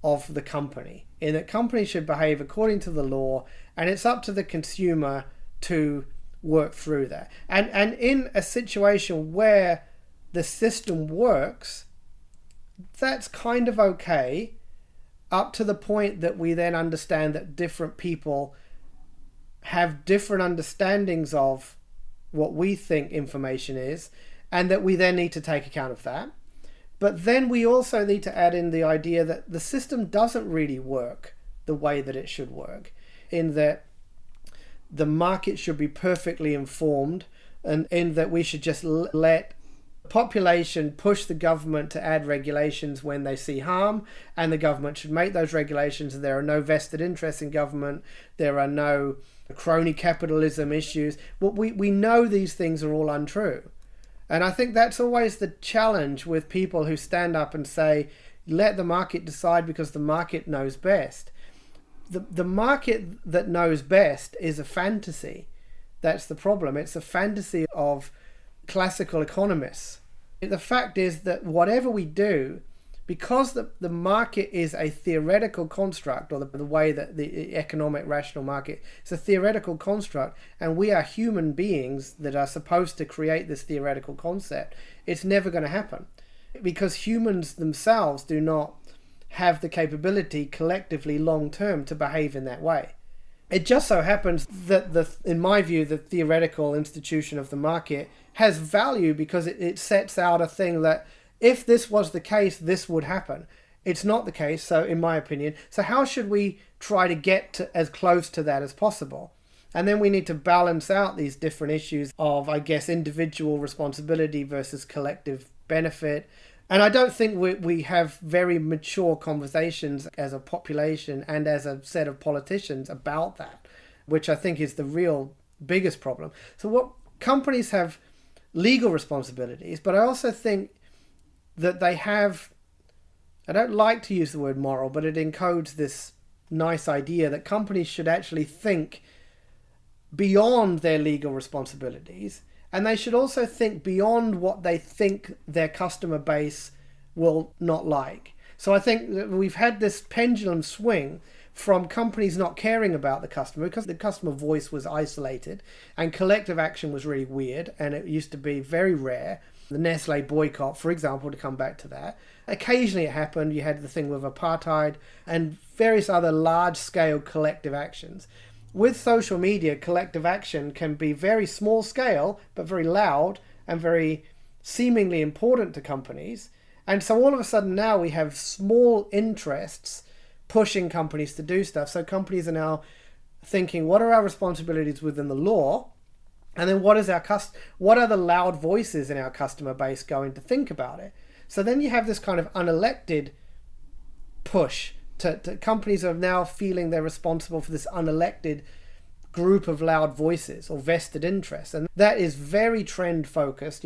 of the company, in that companies should behave according to the law, and it's up to the consumer to work through that. And in a situation where the system works, that's kind of okay, up to the point that we then understand that different people have different understandings of what we think information is, and that we then need to take account of that. But then we also need to add in the idea that the system doesn't really work the way that it should work, in that the market should be perfectly informed, and in that we should just let the population push the government to add regulations when they see harm, and the government should make those regulations, and there are no vested interests in government, there are no crony capitalism issues. But we know these things are all untrue. And I think that's always the challenge with people who stand up and say, let the market decide because the market knows best. The market that knows best is a fantasy. That's the problem. It's a fantasy of classical economists. The fact is that whatever we do, because the market is a theoretical construct, or the way that the economic rational market is a theoretical construct, and we are human beings that are supposed to create this theoretical concept, it's never going to happen. Because humans themselves do not have the capability collectively long term to behave in that way. It just so happens that, in my view, the theoretical institution of the market has value because it sets out a thing that, if this was the case, this would happen. It's not the case, so in my opinion. So how should we try to get to as close to that as possible? And then we need to balance out these different issues of, I guess, individual responsibility versus collective benefit. And I don't think we have very mature conversations as a population and as a set of politicians about that, which I think is the real biggest problem. So what companies have legal responsibilities, but I also think that they have, I don't like to use the word moral, but it encodes this nice idea that companies should actually think beyond their legal responsibilities, and they should also think beyond what they think their customer base will not like. So I think that we've had this pendulum swing from companies not caring about the customer, because the customer voice was isolated and collective action was really weird, and it used to be very rare. The Nestle boycott, for example, to come back to that. Occasionally it happened. You had the thing with apartheid and various other large-scale collective actions. With social media, collective action can be very small scale, but very loud and very seemingly important to companies. And so all of a sudden now we have small interests pushing companies to do stuff. So companies are now thinking, what are our responsibilities within the law? And then what are the loud voices in our customer base going to think about it? So then you have this kind of unelected push to companies are now feeling they're responsible for this unelected group of loud voices or vested interests. And that is very trend focused.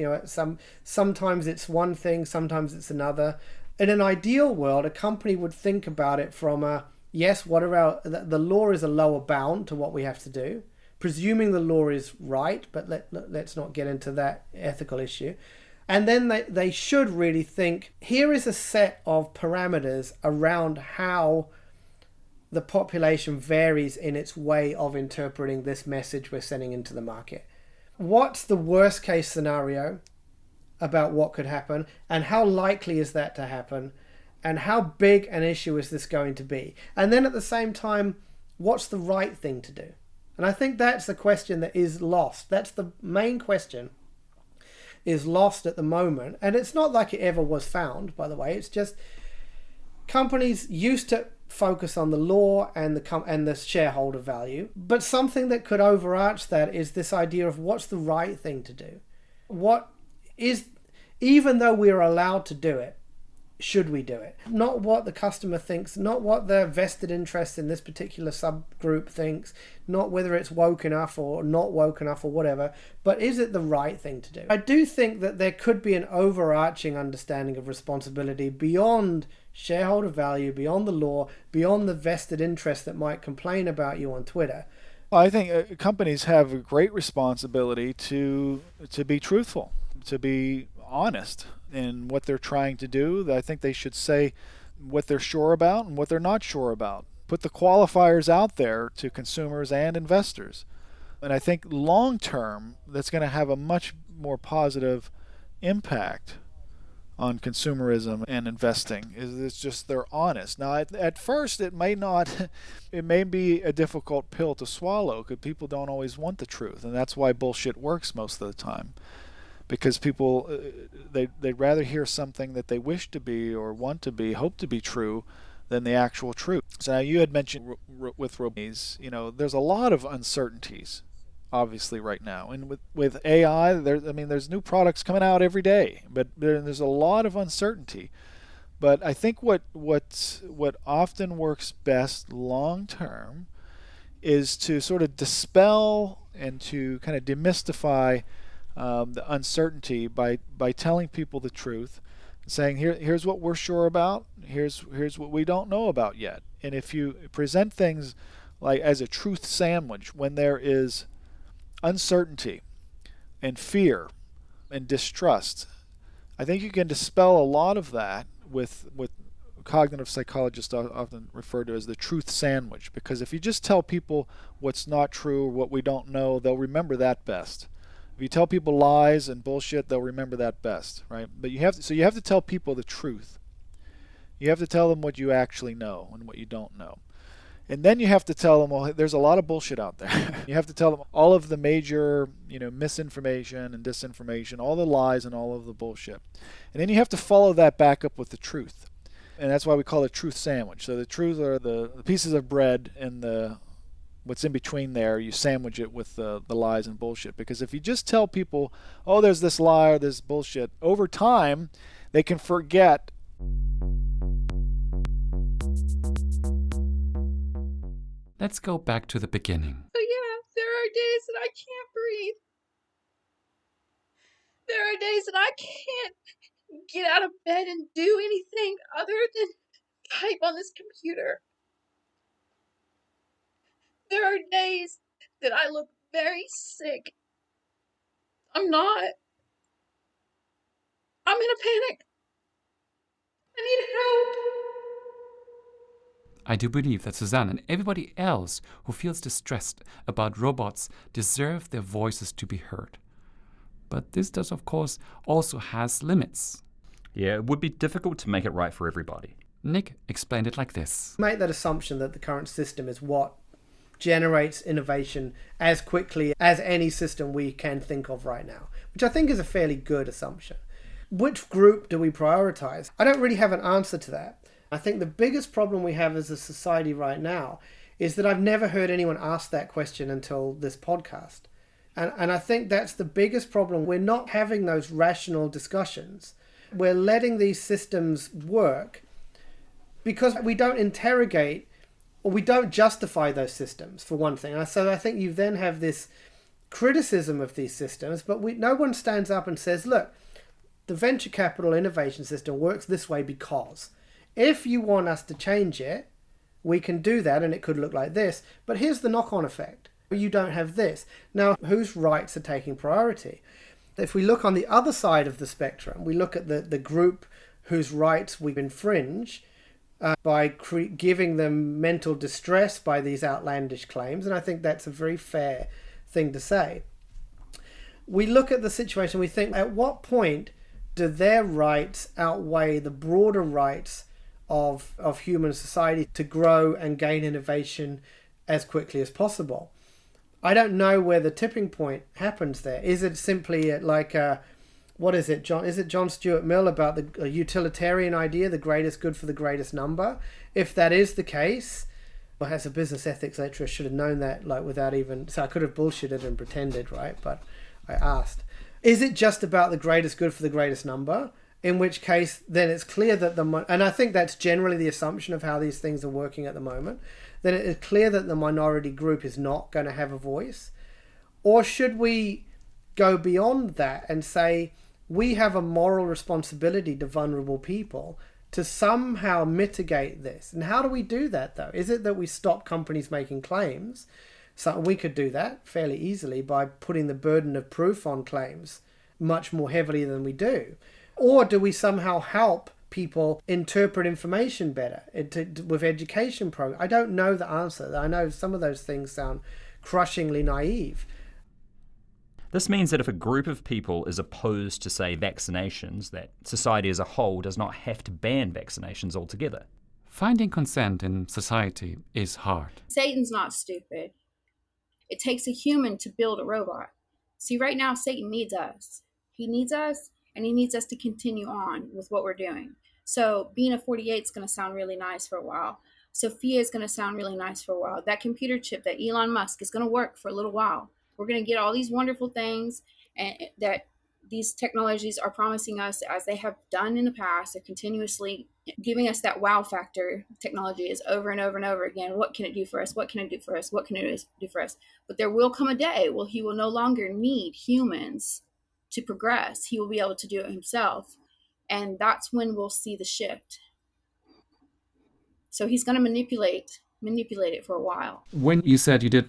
Sometimes it's one thing, sometimes it's another. In an ideal world, a company would think about it from the law is a lower bound to what we have to do, presuming the law is right, but let's not get into that ethical issue. And then they should really think, here is a set of parameters around how the population varies in its way of interpreting this message we're sending into the market. What's the worst case scenario about what could happen, and how likely is that to happen, and how big an issue is this going to be? And then at the same time, what's the right thing to do? And I think that's the question that is lost. That's the main question, is lost at the moment. And it's not like it ever was found, by the way. It's just companies used to focus on the law and the shareholder value. But something that could overarch that is this idea of what's the right thing to do. What is, even though we're allowed to do it, should we do it? Not what the customer thinks, not what the vested interest in this particular subgroup thinks, not whether it's woke enough or not woke enough or whatever, but is it the right thing to do? I do think that there could be an overarching understanding of responsibility beyond shareholder value, beyond the law, beyond the vested interest that might complain about you on Twitter. Well, I think companies have a great responsibility to be truthful, to be honest in what they're trying to do. I think they should say what they're sure about and what they're not sure about. Put the qualifiers out there to consumers and investors. And I think long term, that's going to have a much more positive impact on consumerism and investing. It's just they're honest. Now, at first, it may be a difficult pill to swallow because people don't always want the truth, and that's why bullshit works most of the time. Because people, they'd rather hear something that they wish to be or want to be, hope to be true, than the actual truth. So now you had mentioned with robots, there's a lot of uncertainties, obviously, right now. And with AI, there's new products coming out every day, but there's a lot of uncertainty. But I think what often works best long term is to sort of dispel and to kind of demystify the uncertainty by telling people the truth, saying here's what we're sure about, here's what we don't know about yet. And if you present things like as a truth sandwich, when there is uncertainty and fear and distrust, I think you can dispel a lot of that with cognitive psychologists often refer to as the truth sandwich. Because if you just tell people what's not true or what we don't know, they'll remember that best. If you tell people lies and bullshit, they'll remember that best, right? But you have to tell people the truth. You have to tell them what you actually know and what you don't know. And then you have to tell them, well, there's a lot of bullshit out there. You have to tell them all of the major, misinformation and disinformation, all the lies and all of the bullshit. And then you have to follow that back up with the truth. And that's why we call it truth sandwich. So the truth are the pieces of bread and what's in between there, you sandwich it with the lies and bullshit. Because if you just tell people, oh, there's this lie or this bullshit, over time, they can forget. Let's go back to the beginning. So yeah, there are days that I can't breathe. There are days that I can't get out of bed and do anything other than type on this computer. There are days that I look very sick. I'm not. I'm in a panic. I need help. I do believe that Suzanne and everybody else who feels distressed about robots deserve their voices to be heard. But this does, of course, also has limits. Yeah, it would be difficult to make it right for everybody. Nick explained it like this. Make that assumption that the current system is what generates innovation as quickly as any system we can think of right now, which I think is a fairly good assumption. Which group do we prioritize? I don't really have an answer to that. I think the biggest problem we have as a society right now is that I've never heard anyone ask that question until this podcast. And I think that's the biggest problem. We're not having those rational discussions. We're letting these systems work because we don't interrogate or we don't justify those systems, for one thing. So I think you then have this criticism of these systems, but no one stands up and says, look, the venture capital innovation system works this way because if you want us to change it, we can do that and it could look like this. But here's the knock-on effect. You don't have this. Now, whose rights are taking priority? If we look on the other side of the spectrum, we look at the group whose rights we infringe, by giving them mental distress by these outlandish claims, and I think that's a very fair thing to say. We look at the situation, we think, at what point do their rights outweigh the broader rights of human society to grow and gain innovation as quickly as possible? I don't know where the tipping point happens there. Is it simply like what is it, John? Is it John Stuart Mill about the utilitarian idea, the greatest good for the greatest number? If that is the case, well, as a business ethics lecturer, I should have known that, without even. So I could have bullshitted and pretended, right? But I asked. Is it just about the greatest good for the greatest number? In which case, then it's clear that and I think that's generally the assumption of how these things are working at the moment, then it is clear that the minority group is not going to have a voice. Or should we go beyond that and say we have a moral responsibility to vulnerable people to somehow mitigate this? And how do we do that, though? Is it that we stop companies making claims? So we could do that fairly easily by putting the burden of proof on claims much more heavily than we do. Or do we somehow help people interpret information better with education programs? I don't know the answer. I know some of those things sound crushingly naive. This means that if a group of people is opposed to, say, vaccinations, that society as a whole does not have to ban vaccinations altogether. Finding consent in society is hard. Satan's not stupid. It takes a human to build a robot. See, right now, Satan needs us. He needs us, and he needs us to continue on with what we're doing. So being a 48 is going to sound really nice for a while. Sophia is going to sound really nice for a while. That computer chip that Elon Musk is going to work for a little while. We're going to get all these wonderful things and that these technologies are promising us, as they have done in the past. They're continuously giving us that wow factor. Technology is over and over and over again. What can it do for us? What can it do for us? What can it do for us? But there will come a day where he will no longer need humans to progress. He will be able to do it himself. And that's when we'll see the shift. So he's going to manipulate it for a while. When you said you did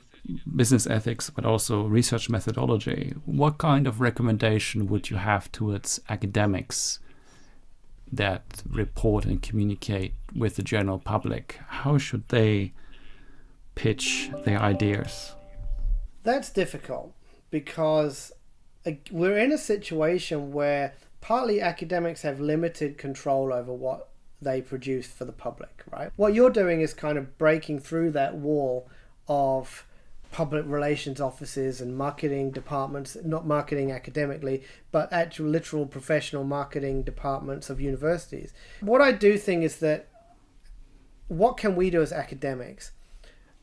business ethics, but also research methodology, what kind of recommendation would you have towards academics that report and communicate with the general public? How should they pitch their ideas? That's difficult because we're in a situation where partly academics have limited control over what they produce for the public, right? What you're doing is kind of breaking through that wall of public relations offices and marketing departments, not marketing academically, but actual literal professional marketing departments of universities. What I do think is that what can we do as academics?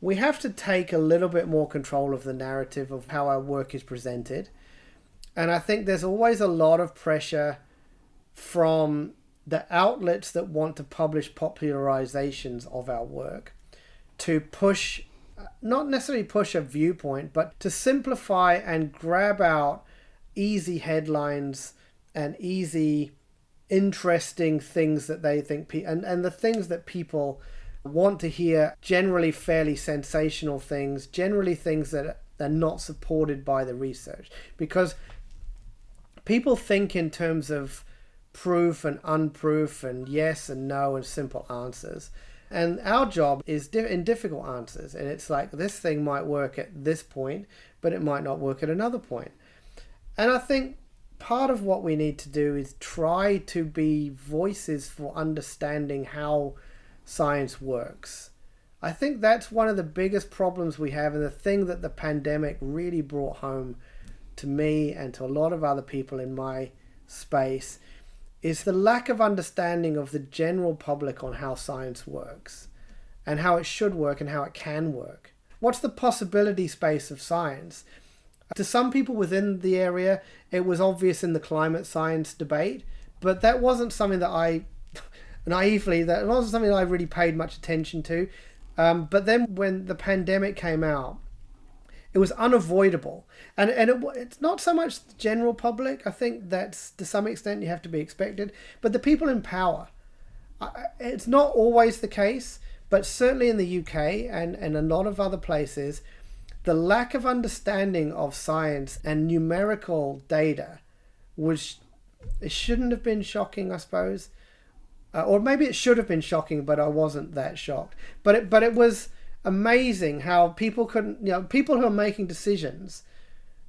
We have to take a little bit more control of the narrative of how our work is presented. And I think there's always a lot of pressure from the outlets that want to publish popularizations of our work to push, not necessarily push a viewpoint, but to simplify and grab out easy headlines and easy, interesting things that they think, and the things that people want to hear, generally fairly sensational things, generally things that are not supported by the research. Because people think in terms of proof and unproof and yes and no and simple answers. And our job is in difficult answers. And it's like, this thing might work at this point, but it might not work at another point. And I think part of what we need to do is try to be voices for understanding how science works. I think that's one of the biggest problems we have, and the thing that the pandemic really brought home to me and to a lot of other people in my space is the lack of understanding of the general public on how science works and how it should work and how it can work. What's the possibility space of science? To some people within the area, it was obvious in the climate science debate, but that wasn't something that I wasn't something that I really paid much attention to. But then when the pandemic came out, it was unavoidable. And it's not so much the general public. I think that's, to some extent, you have to be expected. But the people in power. It's not always the case, but certainly in the UK and a lot of other places, the lack of understanding of science and numerical data it shouldn't have been shocking, I suppose. Or maybe it should have been shocking, but I wasn't that shocked. But it was amazing how people who are making decisions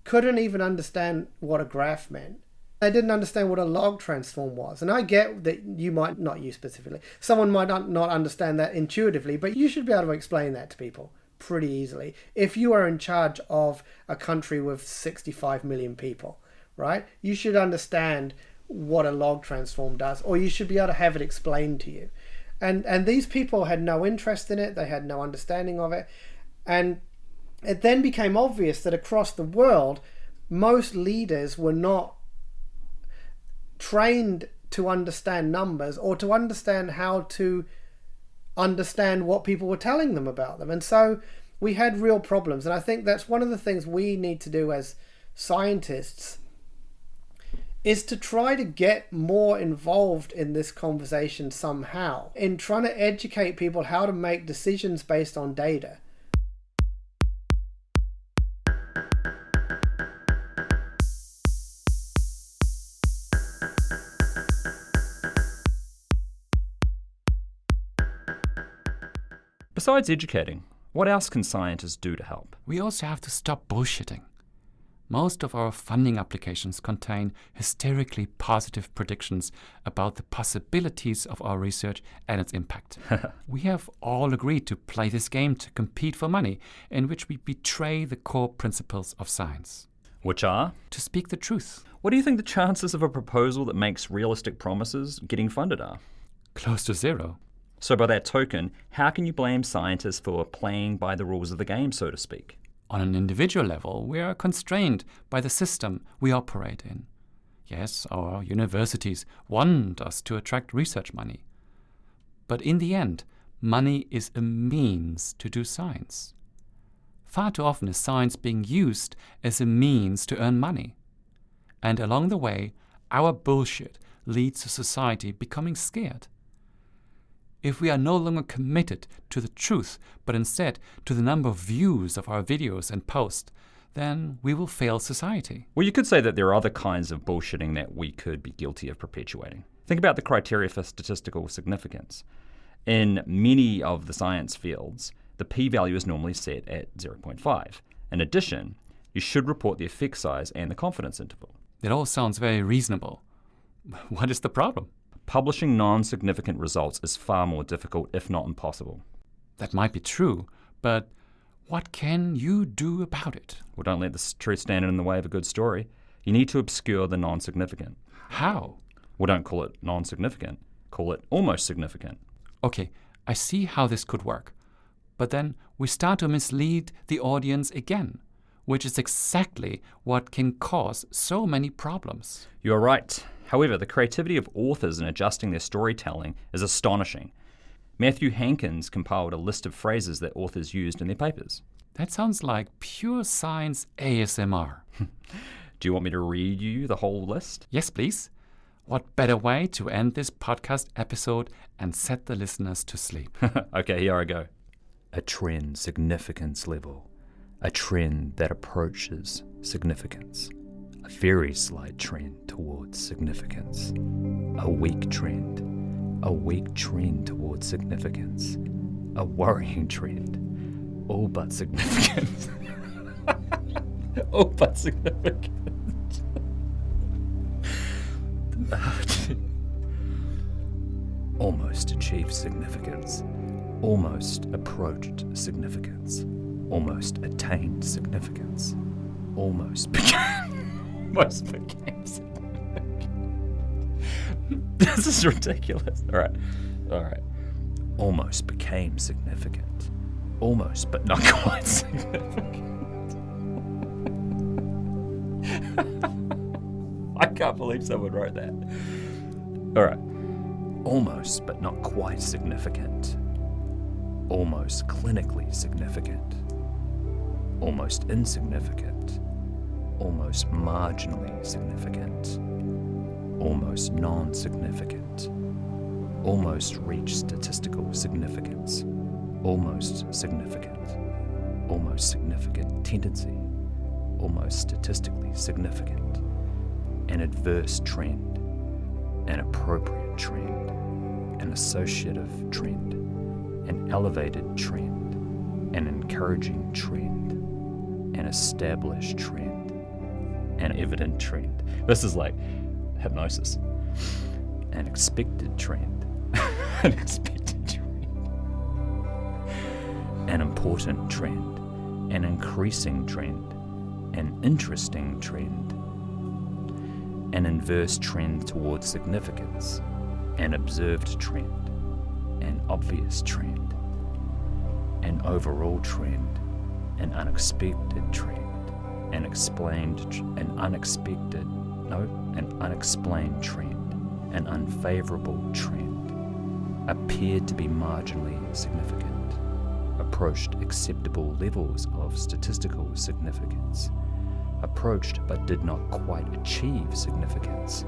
couldn't even understand what a graph meant. They didn't understand what a log transform was. And I get that you might, not you specifically, someone might not understand that intuitively, but you should be able to explain that to people pretty easily. If you are in charge of a country with 65 million people, right? You should understand what a log transform does, or you should be able to have it explained to you. And these people had no interest in it. They had no understanding of it. And it then became obvious that across the world, most leaders were not trained to understand numbers or to understand how to understand what people were telling them about them. And so we had real problems. And I think that's one of the things we need to do as scientists, is to try to get more involved in this conversation somehow, in trying to educate people how to make decisions based on data. Besides educating, what else can scientists do to help? We also have to stop bullshitting. Most of our funding applications contain hysterically positive predictions about the possibilities of our research and its impact. We have all agreed to play this game to compete for money, in which we betray the core principles of science. Which are? To speak the truth. What do you think the chances of a proposal that makes realistic promises getting funded are? Close to zero. So by that token, how can you blame scientists for playing by the rules of the game, so to speak? On an individual level, we are constrained by the system we operate in. Yes, our universities want us to attract research money. But in the end, money is a means to do science. Far too often is science being used as a means to earn money. And along the way, our bullshit leads to society becoming scared. If we are no longer committed to the truth, but instead to the number of views of our videos and posts, then we will fail society. Well, you could say that there are other kinds of bullshitting that we could be guilty of perpetuating. Think about the criteria for statistical significance. In many of the science fields, the p-value is normally set at 0.5. In addition, you should report the effect size and the confidence interval. It all sounds very reasonable. What is the problem? Publishing non-significant results is far more difficult, if not impossible. That might be true, but what can you do about it? Well, don't let the truth stand in the way of a good story. You need to obscure the non-significant. How? Well, don't call it non-significant. Call it almost significant. Okay, I see how this could work. But then we start to mislead the audience again, which is exactly what can cause so many problems. You're right. However, the creativity of authors in adjusting their storytelling is astonishing. Matthew Hankins compiled a list of phrases that authors used in their papers. That sounds like pure science ASMR. Do you want me to read you the whole list? Yes, please. What better way to end this podcast episode and set the listeners to sleep? Okay, here I go. A trend significance level. A trend that approaches significance. A very slight trend towards significance. A weak trend. A weak trend towards significance. A worrying trend. All but significant. All but significant. Almost achieved significance. Almost approached significance. Almost attained significance. Almost became significant. This is ridiculous. All right. Almost became significant. Almost, but not quite significant. I can't believe someone wrote that. All right. Almost, but not quite significant. Almost clinically significant. Almost insignificant. Almost marginally significant. Almost non-significant. Almost reached statistical significance. Almost significant. Almost significant tendency. Almost statistically significant. An adverse trend. An appropriate trend. An associative trend. An elevated trend. An encouraging trend. An established trend. An evident trend. This is like hypnosis. An expected trend. An expected trend. An important trend. An increasing trend. An interesting trend. An inverse trend towards significance. An observed trend. An obvious trend. An overall trend. An unexpected trend. an unexplained trend, an unfavorable trend, appeared to be marginally significant, approached acceptable levels of statistical significance, approached but did not quite achieve significance,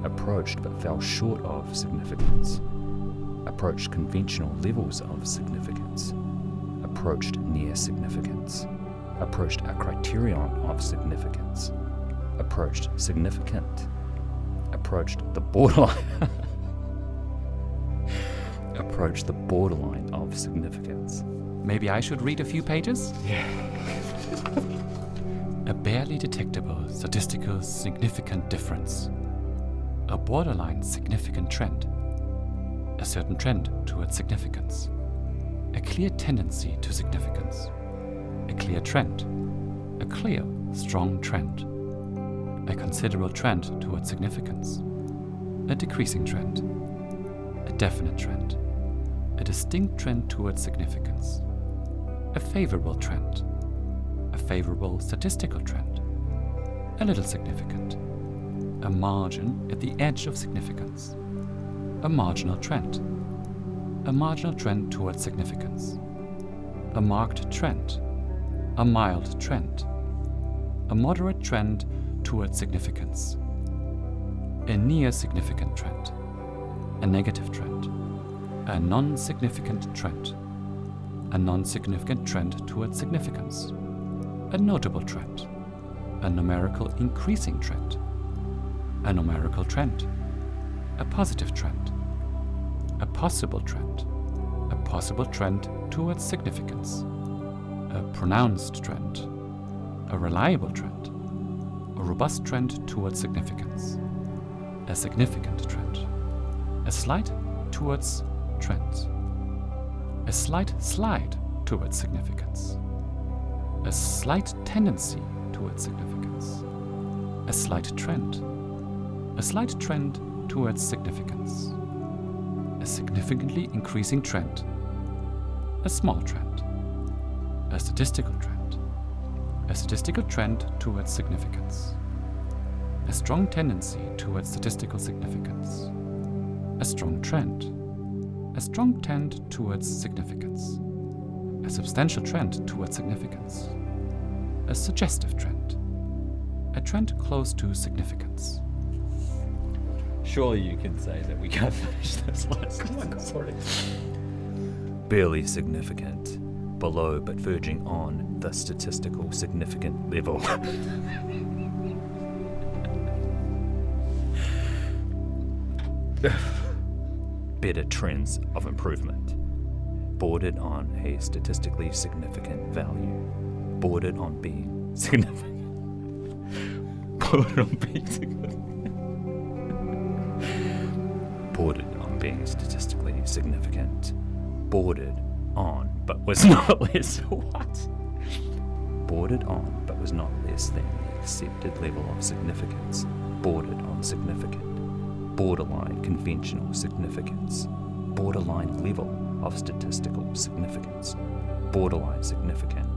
approached but fell short of significance, approached conventional levels of significance, approached near significance, approached a criterion of significance, approached significant, approached the borderline approached the borderline of significance. Maybe I should read a few pages? Yeah. A barely detectable statistical significant difference. A borderline significant trend. A certain trend towards significance. A clear tendency to significance. A clear trend. A clear, strong trend. A considerable trend towards significance. A decreasing trend. A definite trend. A distinct trend towards significance. A favorable trend. A favorable statistical trend. A little significant. A margin at the edge of significance. A marginal trend. A marginal trend towards significance. A marked trend. A mild trend. A moderate trend towards significance. A near significant trend. A negative trend. A non-significant trend. A non-significant trend towards significance. A notable trend. A numerical increasing trend. A numerical trend. A positive trend. A possible trend. A possible trend towards significance. A pronounced trend. A reliable trend. A robust trend towards significance. A significant trend. A slight towards trend. A slight slide towards significance. A slight tendency towards significance. A slight trend. A slight trend towards significance. A significantly increasing trend. A small trend. A statistical trend. A statistical trend towards significance. A strong tendency towards statistical significance. A strong trend. A strong trend towards significance. A substantial trend towards significance. A suggestive trend. A trend close to significance. Surely you can say that we can't finish this list. Sorry. Barely significant, below but verging on the statistical significant level. Better trends of improvement. Bordered on a statistically significant value. Bordered on being significant. Bordered on being significant. Bordered on being statistically significant. Bordered on but was not less. What? Bordered on but was not less than the accepted level of significance. Bordered on significant. Borderline conventional significance. Borderline level of statistical significance. Borderline significant.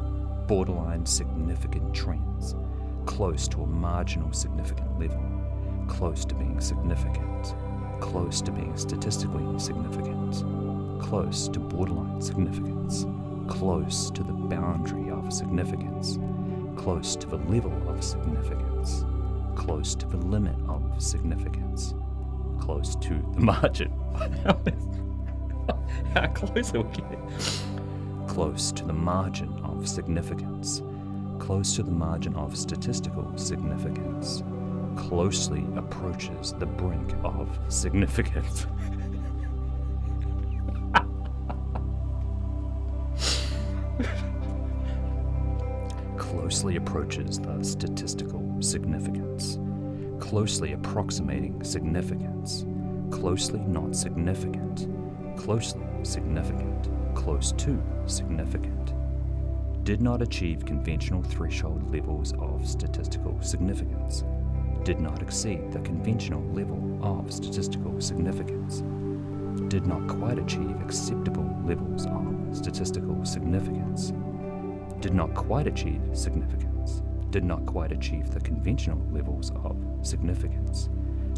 Borderline significant trends. Close to a marginal significant level. Close to being significant. Close to being statistically significant. Close to borderline significance. Close to the boundary of significance. Close to the level of significance. Close to the limit of significance. Close to the margin. How close are we getting? Close to the margin of significance. Close to the margin of statistical significance. Closely approaches the brink of significance. Closely approaches the statistical significance. Closely approximating significance. Closely not significant. Closely significant. Close to significant. Did not achieve conventional threshold levels of statistical significance. Did not exceed the conventional level of statistical significance. Did not quite achieve acceptable levels of statistical significance. Did not quite achieve significance. did not quite achieve the conventional levels of significance,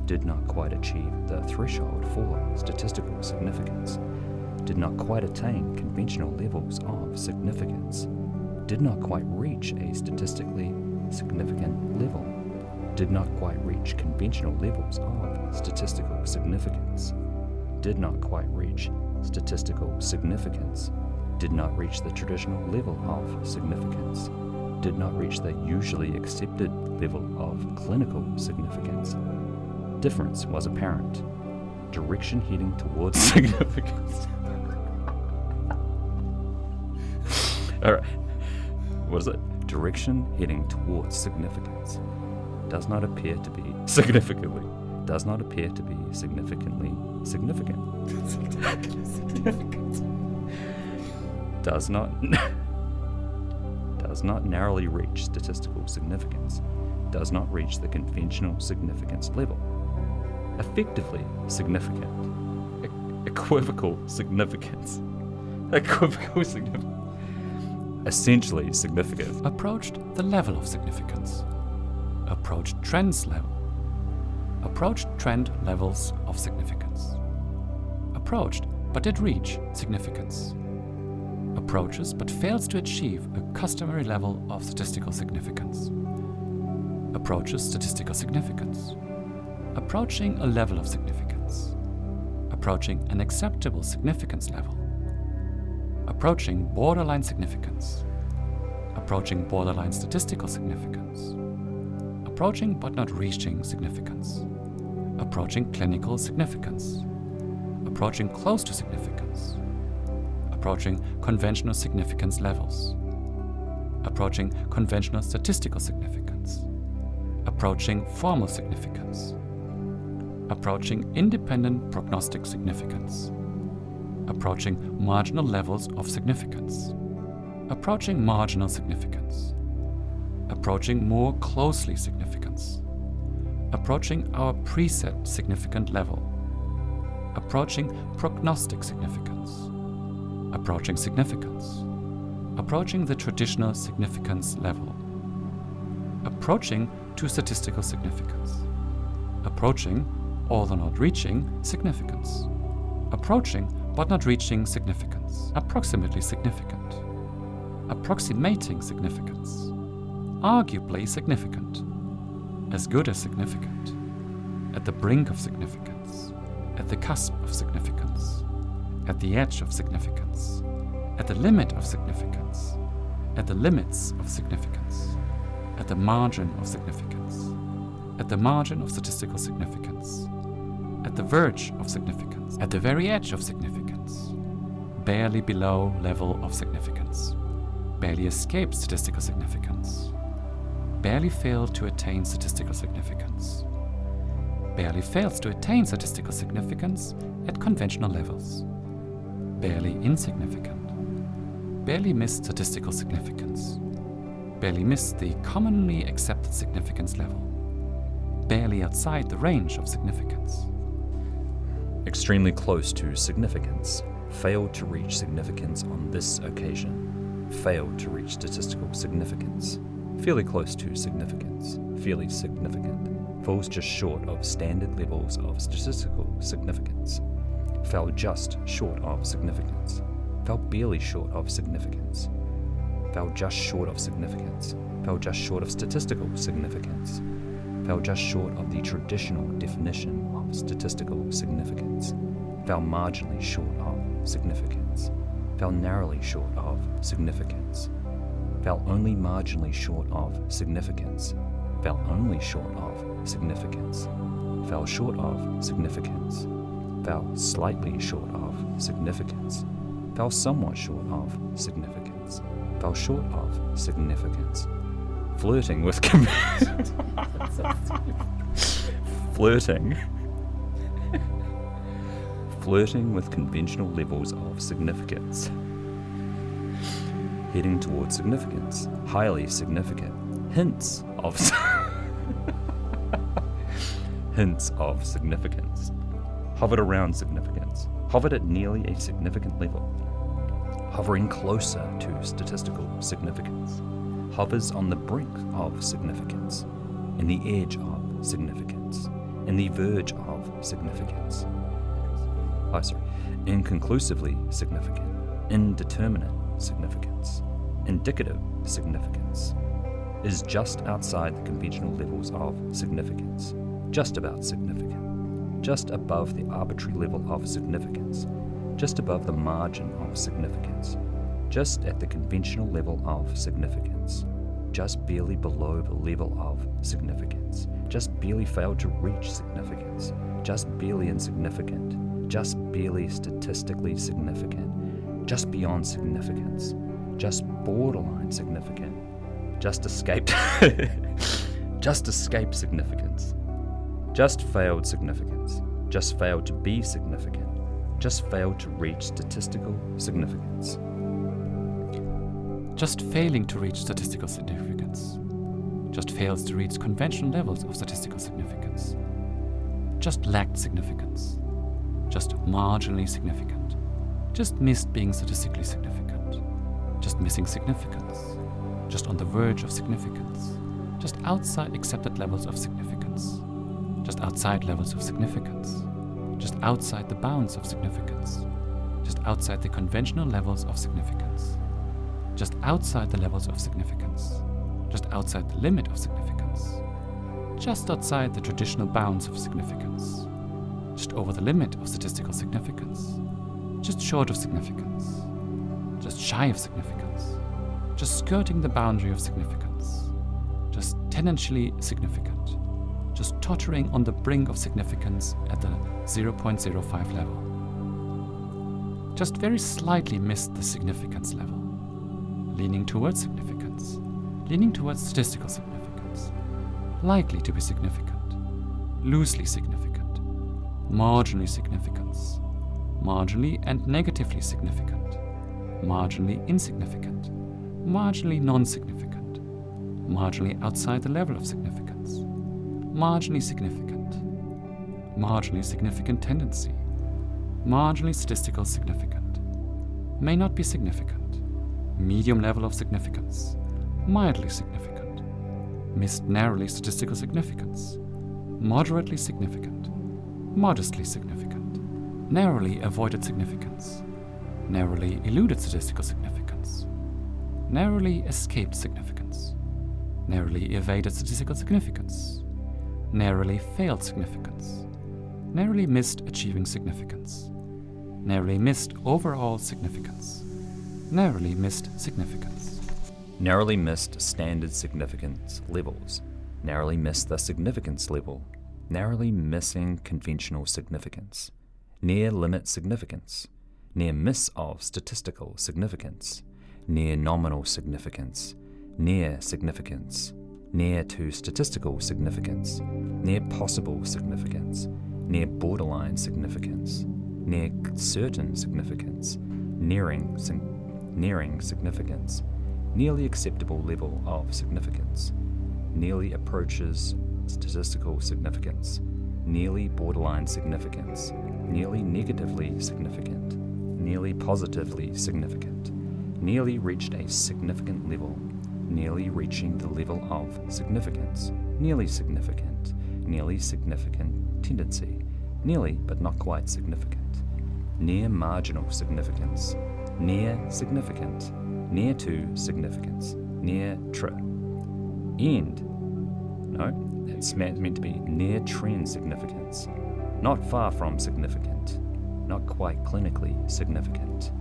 did not quite achieve the threshold for statistical significance, did not quite attain conventional levels of significance, did not quite reach a statistically significant level, did not quite reach conventional levels of statistical significance, did not quite reach statistical significance, did not reach the traditional level of significance, did not reach the usually accepted level of clinical significance. Difference was apparent. Direction heading towards significance. Alright. What is it? Direction heading towards significance. Does not appear to be significantly. Does not appear to be significantly significant. Does not narrowly reach statistical significance. Does not reach the conventional significance level. Effectively significant. Equivocal significance. Equivocal significance. Essentially significant. Approached the level of significance. Approached trends level. Approached trend levels of significance. Approached but did reach significance. Approaches but fails to achieve a customary level of statistical significance. Approaches statistical significance. Approaching a level of significance. Approaching an acceptable significance level. Approaching borderline significance. Approaching borderline statistical significance. Approaching but not reaching significance. Approaching clinical significance. Approaching close to significance. Approaching conventional significance levels. Approaching conventional statistical significance. Approaching formal significance. Approaching independent prognostic significance. Approaching marginal levels of significance. Approaching marginal significance. Approaching more closely significance. Approaching our preset significant level. Approaching prognostic significance. Approaching significance. Approaching the traditional significance level. Approaching to statistical significance. Approaching, although not reaching, significance. Approaching but not reaching significance. Approximately significant. Approximating significance. Arguably significant. As good as significant. At the brink of significance. At the cusp of significance. At the edge of significance. At the limit of significance. At the limits of significance. At the margin of significance. At the margin of statistical significance. At the verge of significance. At the very edge of significance. Barely below level of significance. Barely escaped statistical significance. Barely failed to attain statistical significance. Barely fails to attain statistical significance at conventional levels. Barely insignificant. Barely missed statistical significance. Barely missed the commonly accepted significance level. Barely outside the range of significance. Extremely close to significance. Failed to reach significance on this occasion. Failed to reach statistical significance. Fairly close to significance. Fairly significant. Falls just short of standard levels of statistical significance. Fell just short of significance. Fell barely short of significance. Fell just short of significance. Fell just short of statistical significance. Fell just short of the traditional definition of statistical significance. Fell marginally short of significance. Fell narrowly short of significance. Fell only marginally short of significance. Fell only short of significance. Fell short of significance. Fell slightly short of significance. Fell somewhat short of significance. Fell short of significance. Flirting with flirting with conventional levels of significance. Heading towards significance. Highly significant. Hints of significance. Hovered around significance. Hovered at nearly a significant level. Hovering closer to statistical significance. hovers on the brink of significance, in the edge of significance, in the verge of significance. Inconclusively significant, indeterminate significance, indicative significance, is just outside the conventional levels of significance, just about significant, just above the arbitrary level of significance, just above the margin of significance, just at the conventional level of significance, just barely below the level of significance, just barely failed to reach significance, just barely insignificant, just barely statistically significant, just beyond significance, just borderline significant, just escaped significance, just failed significance, just failed to be significant, just failed to reach statistical significance. Just failing to reach statistical significance, just fails to reach conventional levels of statistical significance, just lacked significance, just marginally significant, just missed being statistically significant, just missing significance, just on the verge of significance, just outside accepted levels of significance, just outside levels of significance, just outside the bounds of significance, just outside the conventional levels of significance, just outside the levels of significance, just outside the limit of significance, just outside the traditional bounds of significance, just over the limit of statistical significance, just short of significance, just shy of significance, just skirting the boundary of significance, just tangentially significant, just tottering on the brink of significance at the 0.05 level, just very slightly missed the significance level, leaning towards significance, leaning towards statistical significance, likely to be significant, loosely significant, marginally significance, marginally and negatively significant, marginally insignificant, marginally non-significant, marginally outside the level of significance, marginally significant tendency, marginally statistical significant, may not be significant, medium level of significance, mildly significant, missed narrowly statistical significance, moderately significant, modestly significant, narrowly avoided significance, narrowly eluded statistical significance, narrowly escaped significance, narrowly evaded statistical significance, narrowly failed significance, narrowly missed achieving significance, narrowly missed overall significance, narrowly missed significance, Narrowly missed standard significance levels, narrowly missed the significance level, narrowly missing conventional significance, near limit significance, near miss of statistical significance, near nominal significance, near significance, near to statistical significance, near possible significance, near borderline significance, near certain significance, nearing significance, nearly acceptable level of significance, nearly approaches statistical significance, nearly borderline significance, nearly negatively significant, nearly positively significant, nearly reached a significant level, nearly reaching the level of significance, nearly significant tendency, nearly but not quite significant, near marginal significance, near significant, near to significance, near end. No, it's meant to be near trend significance, not far from significant, not quite clinically significant,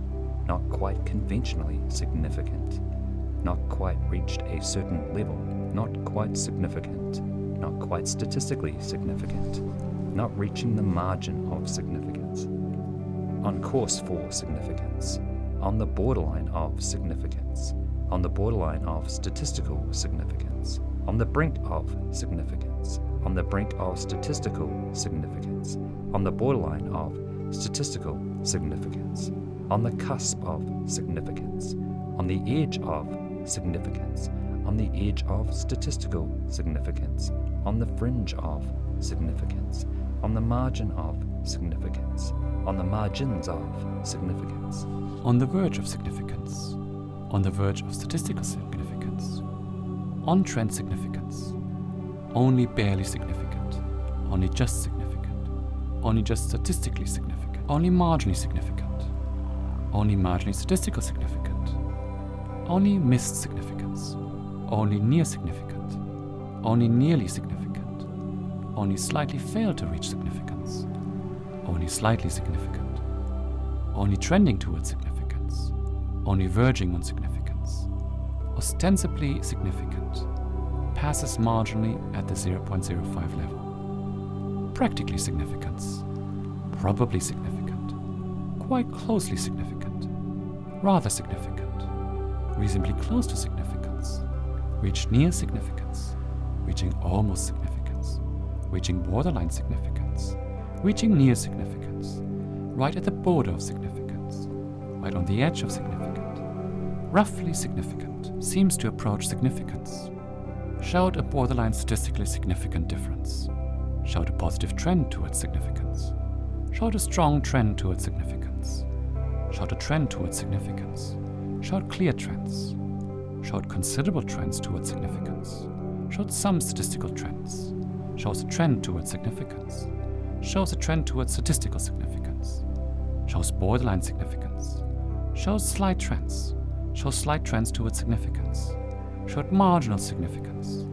not quite conventionally significant, not quite reached a certain level, not quite significant, not quite statistically significant, not reaching the margin of significance, on course for significance, on the borderline of significance, on the borderline of statistical significance, on the brink of significance, on the brink of statistical significance, on the borderline of statistical significance, on the cusp of significance, on the edge of significance, on the edge of statistical significance, on the fringe of significance, on the margin of significance, on the margins of significance, on the verge of significance, on the verge of statistical significance, on-trend significance, only barely significant, only just significant, only just statistically significant, only marginally significant, only marginally statistical significant, only missed significance, only near significant, only nearly significant, only slightly failed to reach significance, only slightly significant, only trending towards significance, only verging on significance, ostensibly significant, passes marginally at the 0.05 level, practically significance, probably significant, quite closely significant, rather significant, reasonably close to significance, reach near significance, reaching almost significance, reaching borderline significance, reaching near significance, right at the border of significance, right on the edge of significant, roughly significant, seems to approach significance, showed a borderline statistically significant difference, showed a positive trend towards significance, showed a strong trend towards significance, showed a trend towards significance, showed clear trends, showed considerable trends towards significance, showed some statistical trends, shows a trend towards significance, shows a trend towards statistical significance, shows borderline significance, shows slight trends towards significance, showed marginal significance,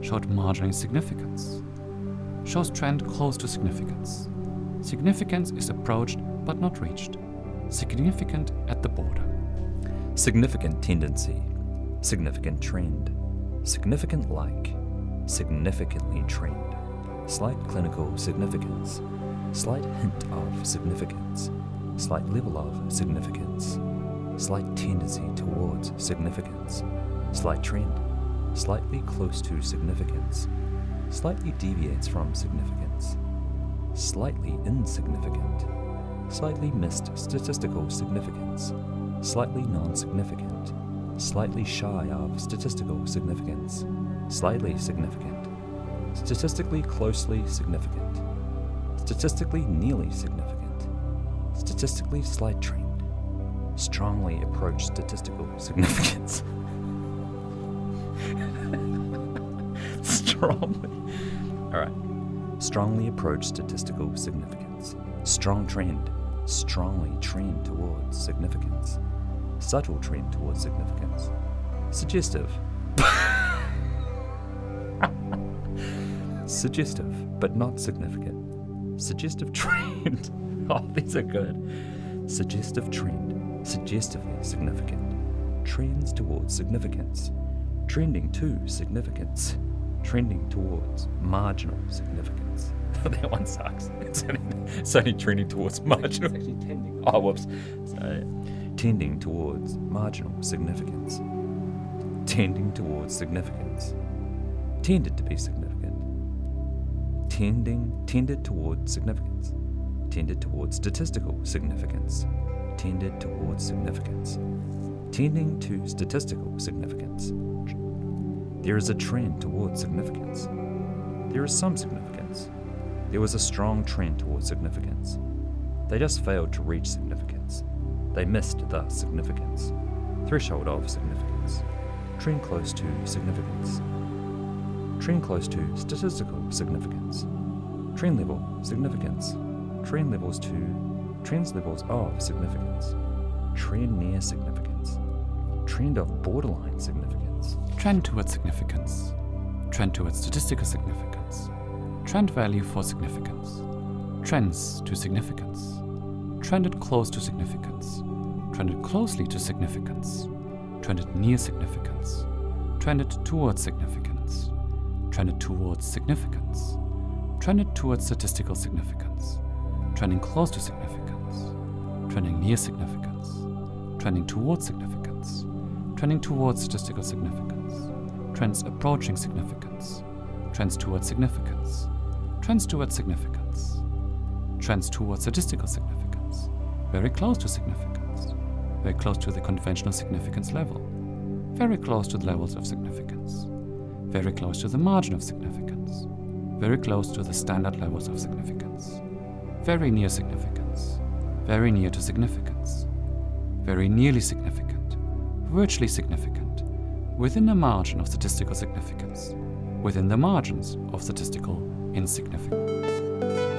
showed marginally significance, shows trend close to significance. Significance is approached but not reached. Significant at the border. Significant tendency, significant trend, significant like, significantly trend, slight clinical significance, slight hint of significance, slight level of significance, slight tendency towards significance, slight trend, slightly close to significance, slightly deviates from significance, slightly insignificant, slightly missed statistical significance, slightly non-significant, slightly shy of statistical significance, slightly significant, statistically closely significant, statistically nearly significant, statistically slight trend, strongly approach statistical significance. Strongly approach statistical significance. Strong trend, strongly trend towards significance. Subtle trend towards significance. Suggestive. Suggestive, but not significant. Suggestive trend. Oh, these are good. Suggestive trend, suggestively significant. Trends towards significance. Trending to significance. Trending towards marginal significance. That one sucks. It's only trending towards marginal. It's actually tending. Oh, whoops. Tending towards marginal significance. Tending towards significance. Tended to be significant. Tended towards significance. Tended towards statistical significance. Tended towards significance. Tending to statistical significance. There is a trend towards significance. There is some significance. There was a strong trend towards significance. They just failed to reach significance. They missed the significance. Threshold of significance. Trend close to significance. Trend close to statistical significance. Trend level significance. Trend levels of significance. Trend near significance. Trend of borderline significance. Trend towards significance. Trend towards statistical significance. Trend value for significance. Trends to significance. Trended close to significance. Trended closely to significance. Trended near significance. Trended towards significance. Trended towards significance. Trended towards statistical significance. Trending close to significance. Trending near significance. Trending towards significance. Trending towards statistical significance. Trends approaching significance. Trends towards significance. Trends towards significance. Trends towards statistical significance. Very close to significance. Very close to the conventional significance level. Very close to the levels of significance. Very close to the margin of significance. Very close to the standard levels of significance. Very near significance. Very near to significance. Very nearly significant. Virtually significant. within a margin of statistical significance, within the margins of statistical insignificance.